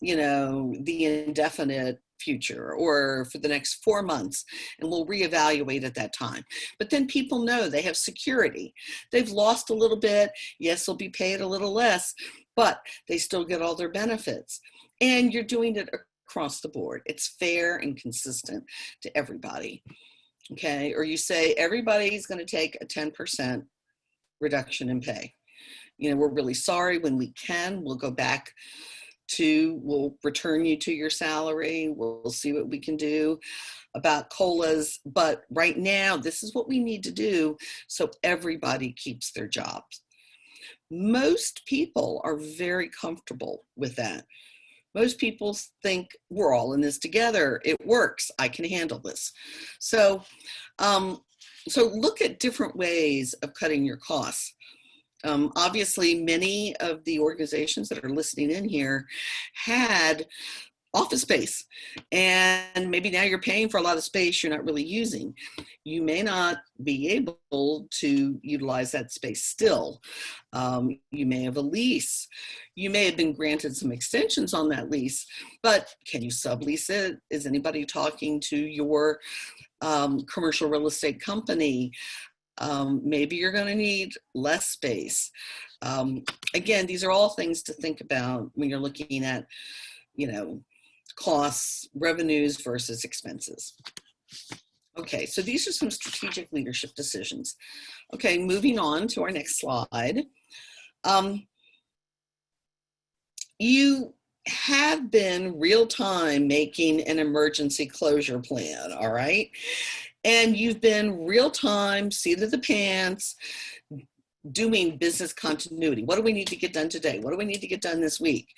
the indefinite future or for the next 4 months, and we'll reevaluate at that time. But then people know they have security. They've lost a little bit. Yes, they'll be paid a little less, but they still get all their benefits. And you're doing it across the board. It's fair and consistent to everybody. Okay. Or you say everybody's going to take a 10% reduction in pay. We're really sorry. When we can, we'll go back we'll return you to your salary. We'll see what we can do about COLAs. But right now, this is what we need to do so everybody keeps their jobs. Most people are very comfortable with that. Most people think we're all in this together. It works. I can handle this. So look at different ways of cutting your costs. Obviously, many of the organizations that are listening in here had office space, and maybe now you're paying for a lot of space you're not really using. You may not be able to utilize that space still. You may have a lease. You may have been granted some extensions on that lease, but can you sublease it? Is anybody talking to your commercial real estate company? Maybe you're going to need less space. Again, these are all things to think about when you're looking at, costs, revenues versus expenses. Okay, so these are some strategic leadership decisions. Okay, moving on to our next slide. You have been real-time making an emergency closure plan, all right? And you've been real-time, seat of the pants, doing business continuity. What do we need to get done today? What do we need to get done this week?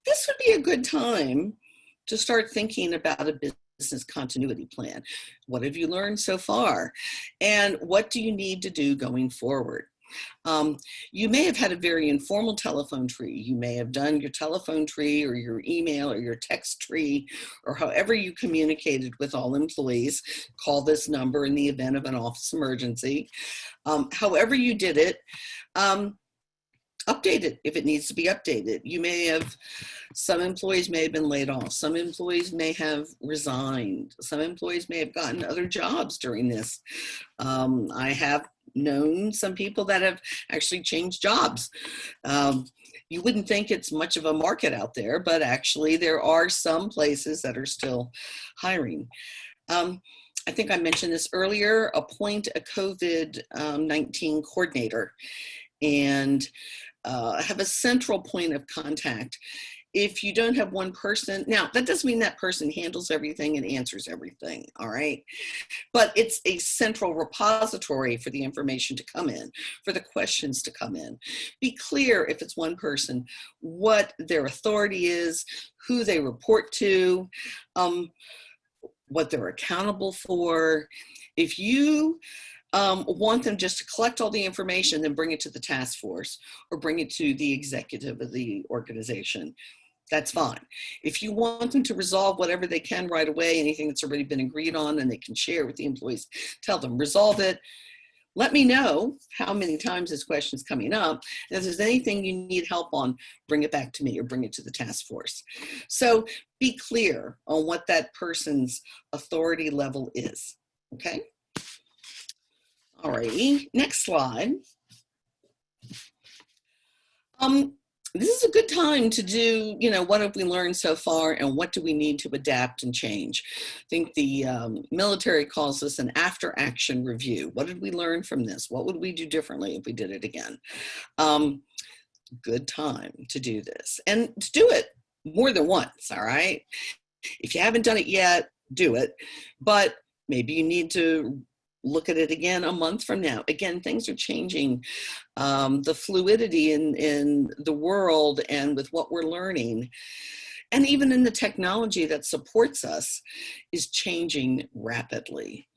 This would be a good time to start thinking about a business continuity plan. What have you learned so far? And what do you need to do going forward? You may have had a very informal telephone tree. You may have done your telephone tree or your email or your text tree, or however you communicated with all employees. Call this number in the event of an office emergency. However you did it, update it if it needs to be updated. Some employees may have been laid off. Some employees may have resigned. Some employees may have gotten other jobs during this. I have known some people that have actually changed jobs. You wouldn't think it's much of a market out there, but actually there are some places that are still hiring. I think I mentioned this earlier, appoint a COVID-19 coordinator and have a central point of contact. If you don't have one person, now that doesn't mean that person handles everything and answers everything, all right? But it's a central repository for the information to come in, for the questions to come in. Be clear if it's one person, what their authority is, who they report to, what they're accountable for. If you want them just to collect all the information, then bring it to the task force or bring it to the executive of the organization. That's fine. If you want them to resolve whatever they can right away, anything that's already been agreed on and they can share with the employees, tell them, resolve it. Let me know how many times this question is coming up. And if there's anything you need help on, bring it back to me or bring it to the task force. So be clear on what that person's authority level is, okay? All righty, next slide. This is a good time to do, what have we learned so far and what do we need to adapt and change? I think the military calls this an after action review. What did we learn from this? What would we do differently if we did it again? Good time to do this and to do it more than once, all right? If you haven't done it yet, do it, but maybe you need to look at it again a month from now. Again, things are changing. The fluidity in the world and with what we're learning, and even in the technology that supports us, is changing rapidly.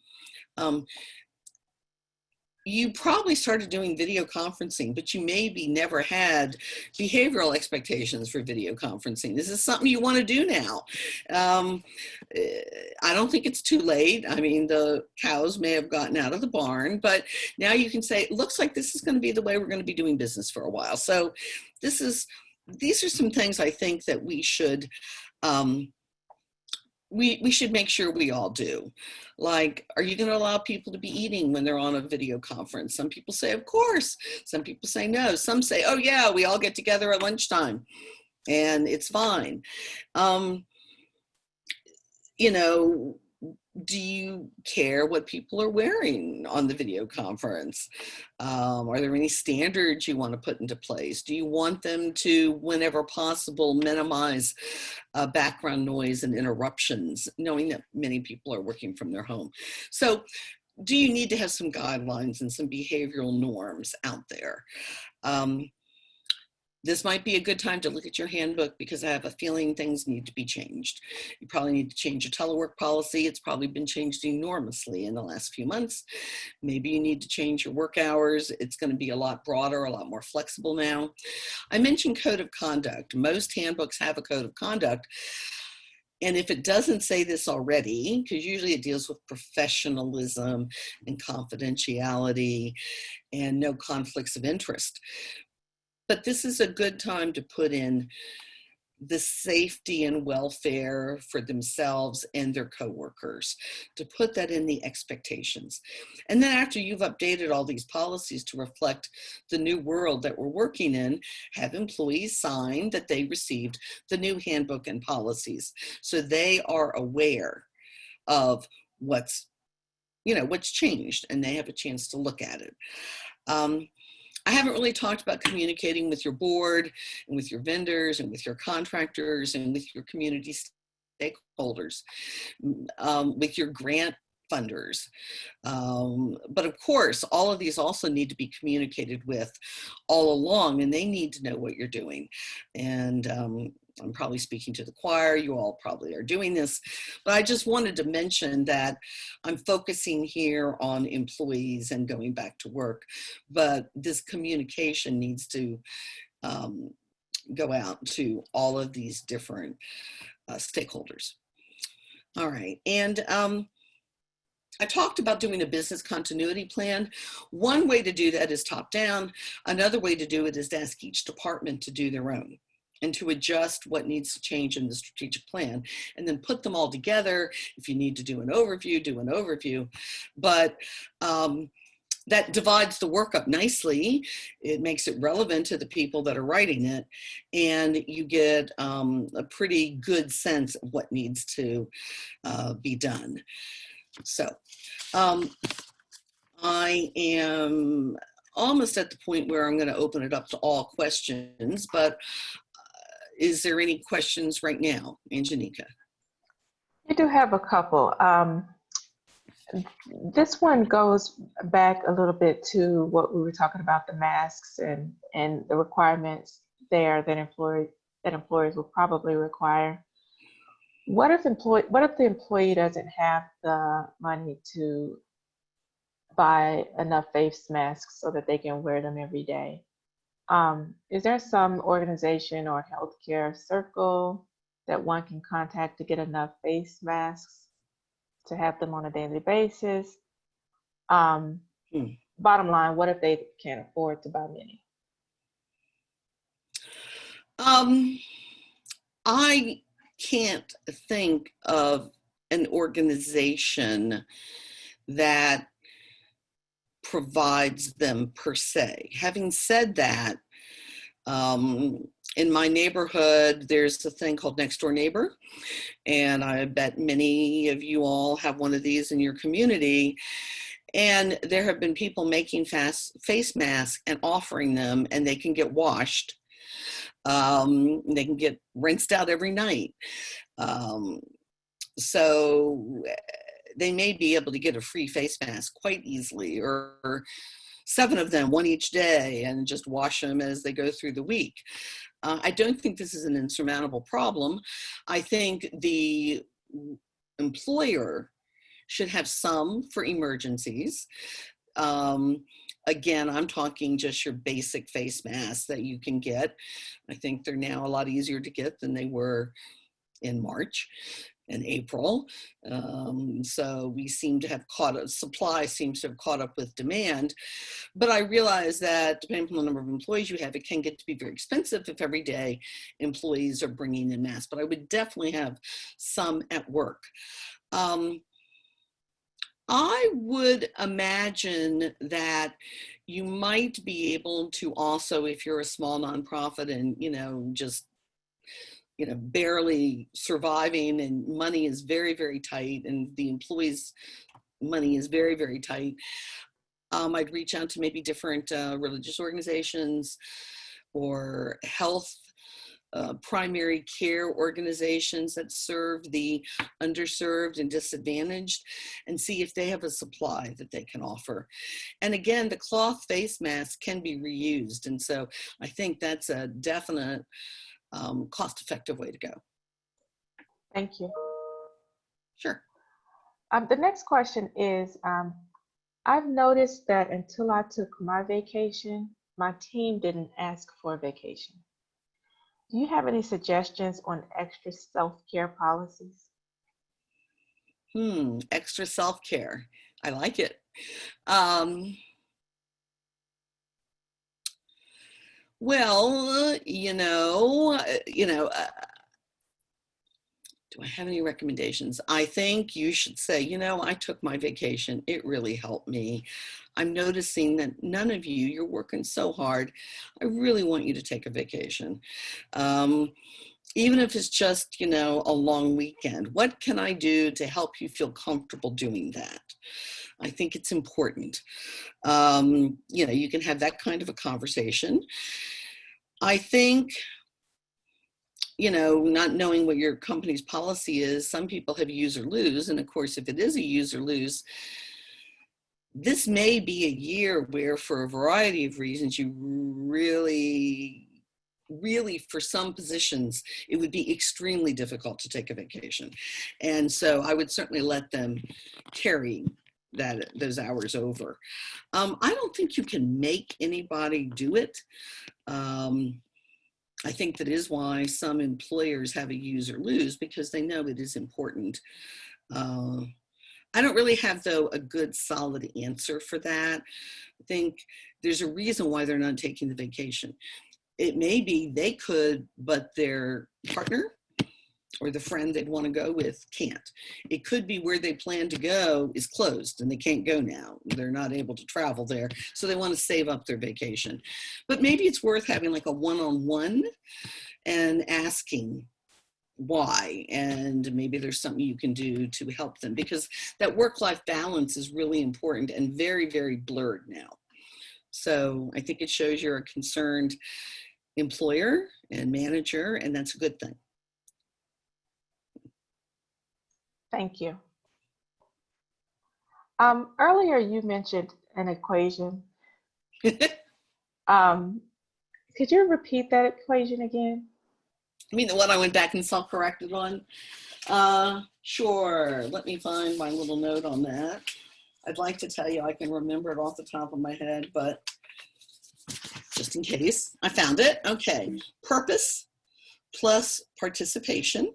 You probably started doing video conferencing, but you maybe never had behavioral expectations for video conferencing. This is something you want to do now. I don't think it's too late. I mean, the cows may have gotten out of the barn, but now you can say, it looks like this is going to be the way we're going to be doing business for a while. So these are some things I think that we should we should make sure we all do. Like, are you going to allow people to be eating when they're on a video conference? Some people say, of course. Some people say no. Some say, oh yeah, we all get together at lunchtime and it's fine. Do you care what people are wearing on the video conference? Are there any standards you want to put into place? Do you want them to, whenever possible, minimize background noise and interruptions, knowing that many people are working from their home? So do you need to have some guidelines and some behavioral norms out there? This might be a good time to look at your handbook because I have a feeling things need to be changed. You probably need to change your telework policy. It's probably been changed enormously in the last few months. Maybe you need to change your work hours. It's going to be a lot broader, a lot more flexible now. I mentioned code of conduct. Most handbooks have a code of conduct. And if it doesn't say this already, because usually it deals with professionalism and confidentiality and no conflicts of interest. But this is a good time to put in the safety and welfare for themselves and their coworkers, to put that in the expectations. And then after you've updated all these policies to reflect the new world that we're working in, have employees sign that they received the new handbook and policies, so they are aware of what's changed and they have a chance to look at it. I haven't really talked about communicating with your board and with your vendors and with your contractors and with your community stakeholders, with your grant funders. But of course, all of these also need to be communicated with all along, and they need to know what you're doing. And I'm probably speaking to the choir, you all probably are doing this, but I just wanted to mention that I'm focusing here on employees and going back to work, but this communication needs to go out to all of these different stakeholders. All right, and I talked about doing a business continuity plan. One way to do that is top down. Another way to do it is to ask each department to do their own and to adjust what needs to change in the strategic plan, and then put them all together. If you need to do an overview, do an overview. But that divides the work up nicely. It makes it relevant to the people that are writing it, and you get a pretty good sense of what needs to be done. So I am almost at the point where I'm going to open it up to all questions, but is there any questions right now, Angenika? I do have a couple. This one goes back a little bit to what we were talking about, the masks and the requirements there that employers will probably require. What if the employee doesn't have the money to buy enough face masks so that they can wear them every day? Is there some organization or healthcare circle that one can contact to get enough face masks to have them on a daily basis? Bottom line, what if they can't afford to buy many? I can't think of an organization that provides them per se. Having said that, in my neighborhood, there's a thing called Next Door Neighbor, and I bet many of you all have one of these in your community. And there have been people making face masks and offering them, and they can get washed. They can get rinsed out every night. So they may be able to get a free face mask quite easily, or 7 of them, one each day, and just wash them as they go through the week. I don't think this is an insurmountable problem. I think the employer should have some for emergencies. Again, I'm talking just your basic face masks that you can get. I think they're now a lot easier to get than they were in March and April. So we seem to have supply seems to have caught up with demand. But I realize that depending on the number of employees you have, it can get to be very expensive if every day employees are bringing in masks. But I would definitely have some at work. I would imagine that you might be able to also, if you're a small nonprofit and, just barely surviving and money is very, very tight and the employees' money is very, very tight, I'd reach out to maybe different religious organizations or health primary care organizations that serve the underserved and disadvantaged, and see if they have a supply that they can offer. And again, the cloth face mask can be reused. And so I think that's a definite cost-effective way to go. Thank you. Sure. The next question is, I've noticed that until I took my vacation, my team didn't ask for a vacation. Do you have any suggestions on extra self-care policies? Extra self-care. I like it. Well, do I have any recommendations? I think you should say, I took my vacation. It really helped me. I'm noticing that none of you, you're working so hard. I really want you to take a vacation. Even if it's just, a long weekend. What can I do to help you feel comfortable doing that? I think it's important. You can have that kind of a conversation. I think, not knowing what your company's policy is, some people have use or lose. And of course, if it is a use or lose, this may be a year where, for a variety of reasons, you really, for some positions, it would be extremely difficult to take a vacation. And so I would certainly let them carry those hours over. I don't think you can make anybody do it. I think that is why some employers have a use or lose, because they know it is important. I don't really have, though, a good solid answer for that. I think there's a reason why they're not taking the vacation. It may be they could, but their partner or the friend they'd want to go with can't. It could be where they plan to go is closed and they can't go now. They're not able to travel there, so they want to save up their vacation. But maybe it's worth having like a one-on-one and asking why, and maybe there's something you can do to help them, because that work-life balance is really important and very, very blurred now. So I think it shows you're a concerned employer and manager, and that's a good thing. Thank you. Earlier you mentioned an equation. Could you repeat that equation again? I mean, the one I went back and self-corrected on? Sure, let me find my little note on that. I'd like to tell you I can remember it off the top of my head, but just in case, I found it. Okay, purpose plus participation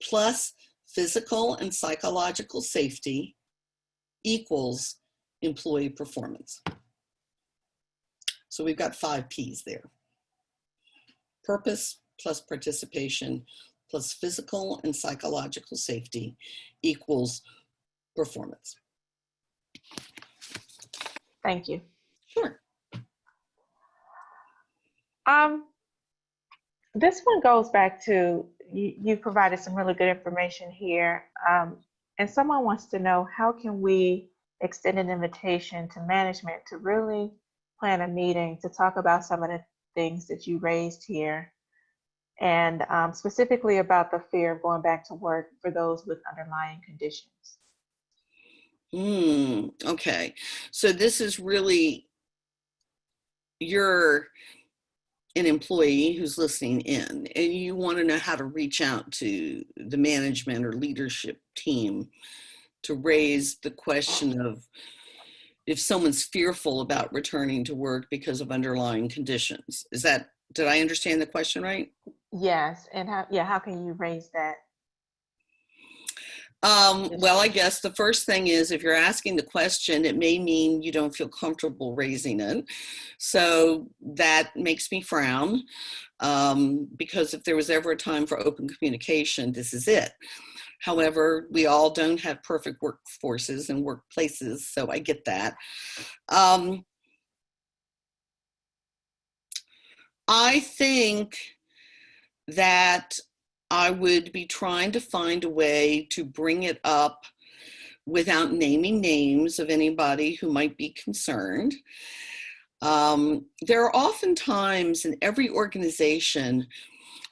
plus physical and psychological safety equals employee performance. So we've got 5 P's there. Purpose plus participation plus physical and psychological safety equals performance. Thank you. Sure. This one goes back to, you provided some really good information here. And someone wants to know, how can we extend an invitation to management to really plan a meeting to talk about some of the things that you raised here, and specifically about the fear of going back to work for those with underlying conditions? Okay, so this is really, you're an employee who's listening in and you want to know how to reach out to the management or leadership team to raise the question of if someone's fearful about returning to work because of underlying conditions. Is that, did I understand the question right? Yes, and how can you raise that? Well, I guess the first thing is, if you're asking the question, it may mean you don't feel comfortable raising it. So that makes me frown, because if there was ever a time for open communication, this is it. However, we all don't have perfect workforces and workplaces, so I get that. I think that I would be trying to find a way to bring it up without naming names of anybody who might be concerned. There are often times in every organization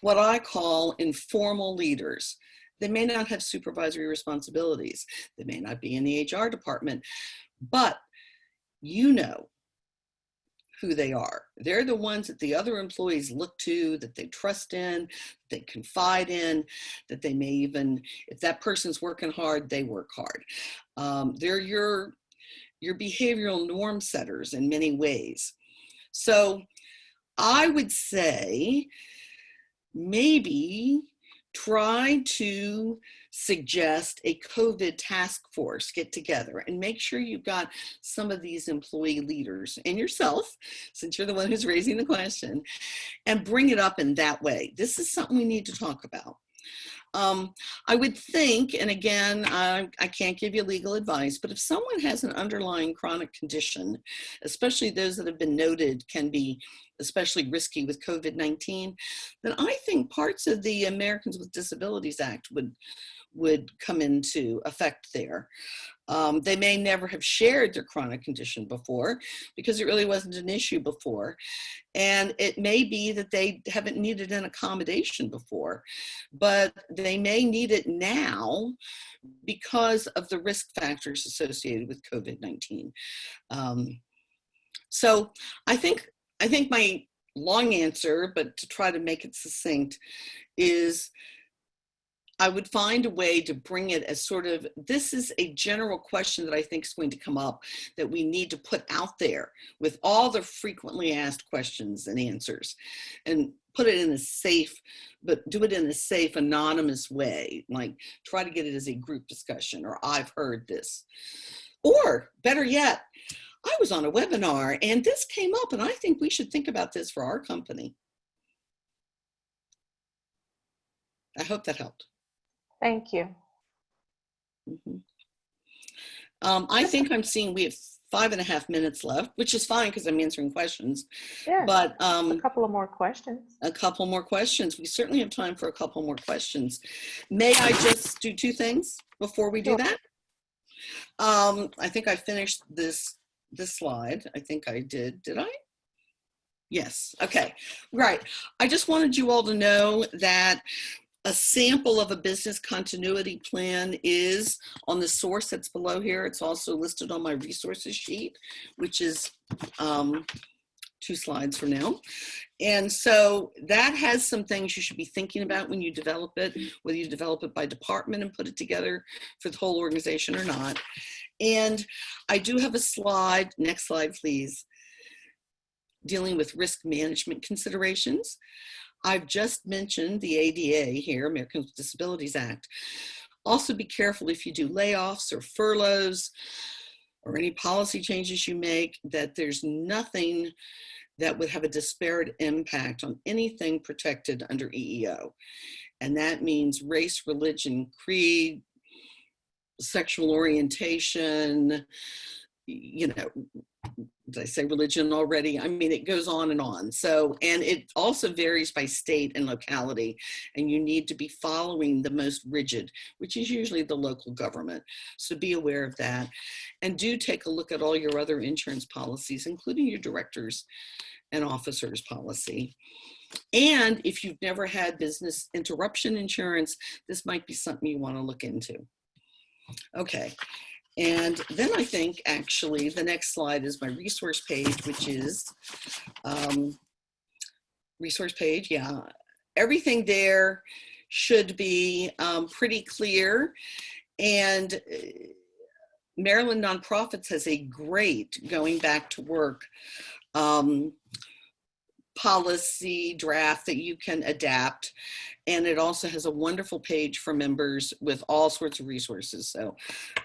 what I call informal leaders. They may not have supervisory responsibilities. They may not be in the HR department, but you know who they are. They're the ones that the other employees look to, that they trust in, they confide in, that they may even, if that person's working hard, they work hard. They're your behavioral norm setters in many ways. So I would say maybe try to suggest a COVID task force get together and make sure you've got some of these employee leaders and yourself, since you're the one who's raising the question, and bring it up in that way. This is something we need to talk about. I would think, and again, I can't give you legal advice, but if someone has an underlying chronic condition, especially those that have been noted can be especially risky with COVID-19, then I think parts of the Americans with Disabilities Act would come into effect there. They may never have shared their chronic condition before because it really wasn't an issue before. And it may be that they haven't needed an accommodation before, but they may need it now because of the risk factors associated with COVID-19. So I think my long answer, but to try to make it succinct, is I would find a way to bring it as sort of, this is a general question that I think is going to come up that we need to put out there with all the frequently asked questions and answers, and put it in a safe, but do it in a safe, anonymous way. Like try to get it as a group discussion, or I've heard this. Or better yet, I was on a webinar and this came up and I think we should think about this for our company. I hope that helped. Thank you. Mhm. I think I'm seeing we have 5.5 minutes left, which is fine because I'm answering questions. Yeah, But a couple of more questions. a couple more questions. We certainly have time for a couple more questions. May I just do 2 things before we do Sure. that? I think I finished this slide. I think I did. Did I? Yes. Okay. Right. I just wanted you all to know that a sample of a business continuity plan is on the source that's below here. It's also listed on my resources sheet, which is 2 slides from now. And so that has some things you should be thinking about when you develop it, whether you develop it by department and put it together for the whole organization or not. And I do have a slide, next slide please, dealing with risk management considerations. I've just mentioned the ADA here, Americans with Disabilities Act. Also be careful if you do layoffs or furloughs or any policy changes you make, that there's nothing that would have a disparate impact on anything protected under EEO. And that means race, religion, creed, sexual orientation, you know, did I say religion already? I mean, it goes on and on. So, and it also varies by state and locality, and you need to be following the most rigid, which is usually the local government. So be aware of that. And do take a look at all your other insurance policies, including your directors and officers policy. And if you've never had business interruption insurance, this might be something you want to look into. Okay. And then I think actually the next slide is my resource page, which is resource page. Yeah, everything there should be pretty clear. And Maryland Nonprofits has a great going back to work policy draft that you can adapt. And it also has a wonderful page for members with all sorts of resources. So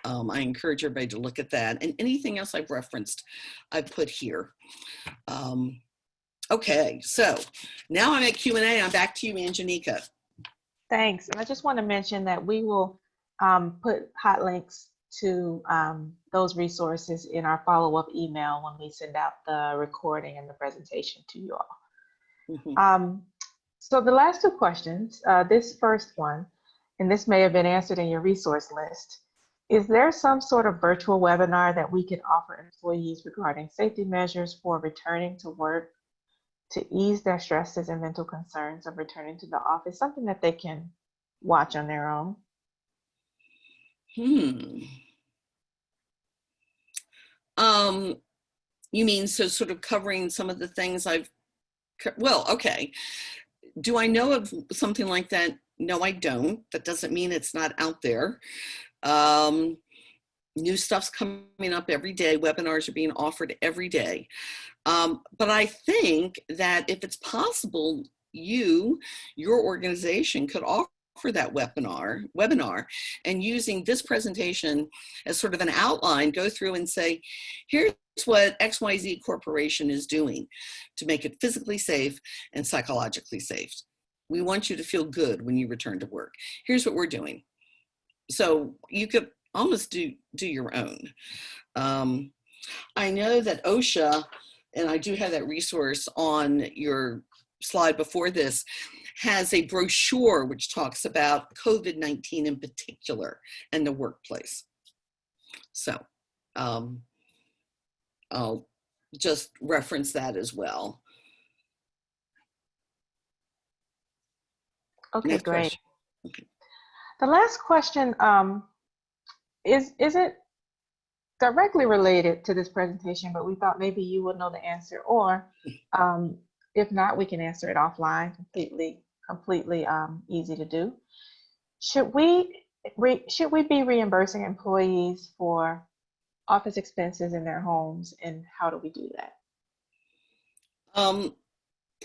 I encourage everybody to look at that. And anything else I've referenced, I've put here. Okay, so now I'm at Q&A. I'm back to you, Anjanika. Thanks. And I just want to mention that we will put hot links to those resources in our follow-up email when we send out the recording and the presentation to you all. Mm-hmm. So the last 2 questions, this first one, and this may have been answered in your resource list, is there some sort of virtual webinar that we can offer employees regarding safety measures for returning to work to ease their stresses and mental concerns of returning to the office, something that they can watch on their own? You mean, so sort of covering some of the things well, okay. Do I know of something like that? No, I don't. That doesn't mean it's not out there. New stuff's coming up every day. Webinars are being offered every day. But I think that if it's possible, your organization could offer that webinar, and using this presentation as sort of an outline, go through and say, here's what XYZ Corporation is doing to make it physically safe and psychologically safe. We want you to feel good when you return to work. Here's what we're doing. So you could almost do your own. I know that OSHA, and I do have that resource on your slide before this, has a brochure which talks about COVID-19 in particular and the workplace. So I'll just reference that as well. Okay, Next great. question. Okay. The last question isn't directly related to this presentation, but we thought maybe you would know the answer, or if not, we can answer it offline. Completely easy to do. Should we be reimbursing employees for office expenses in their homes, and how do we do that?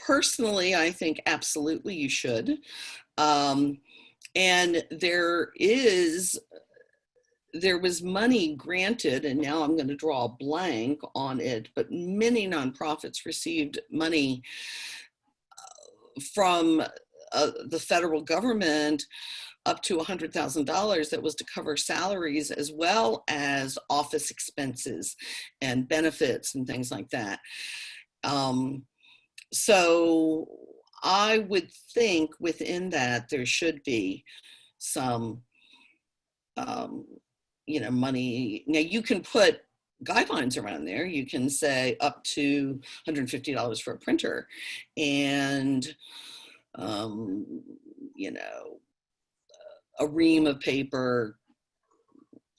Personally, I think absolutely you should. And there was money granted, and now I'm going to draw a blank on it, but many nonprofits received money from the federal government up to $100,000 that was to cover salaries as well as office expenses and benefits and things like that. So I would think within that there should be some, money. Now you can put guidelines around there. You can say up to $150 for a printer and, a ream of paper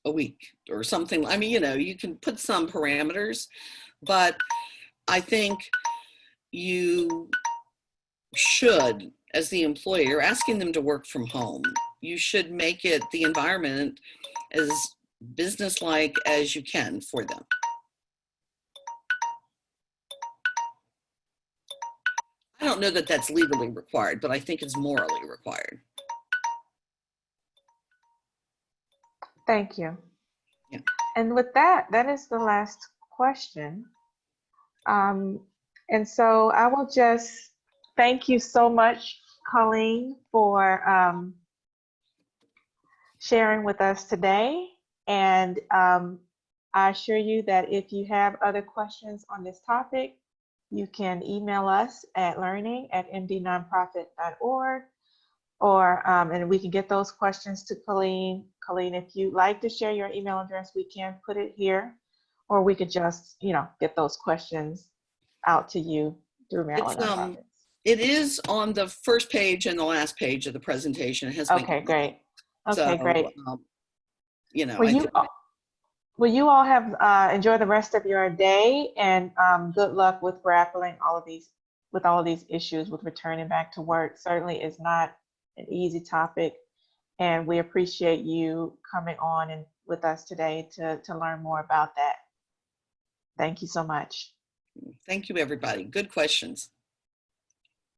a week or something. I mean, you can put some parameters, but I think you should, as the employer, you're asking them to work from home. You should make it the environment as business-like as you can for them. I don't know that that's legally required, but I think it's morally required. Thank you. Yeah. And with that, that is the last question. And so I will just thank you so much, Colleen, for sharing with us today. And I assure you that if you have other questions on this topic, you can email us at learning@mdnonprofit.org, and we can get those questions to Colleen. Colleen, if you'd like to share your email address, we can put it here, or we could just, get those questions out to you through Maryland Nonprofits. It is on the first page and the last page of the presentation. It has Okay, great. Okay, great. Well, you all have enjoy the rest of your day, and good luck with grappling with all of these issues with returning back to work. Certainly is not an easy topic, and we appreciate you coming on and with us today to learn more about that. Thank you so much. Thank you, everybody. Good questions.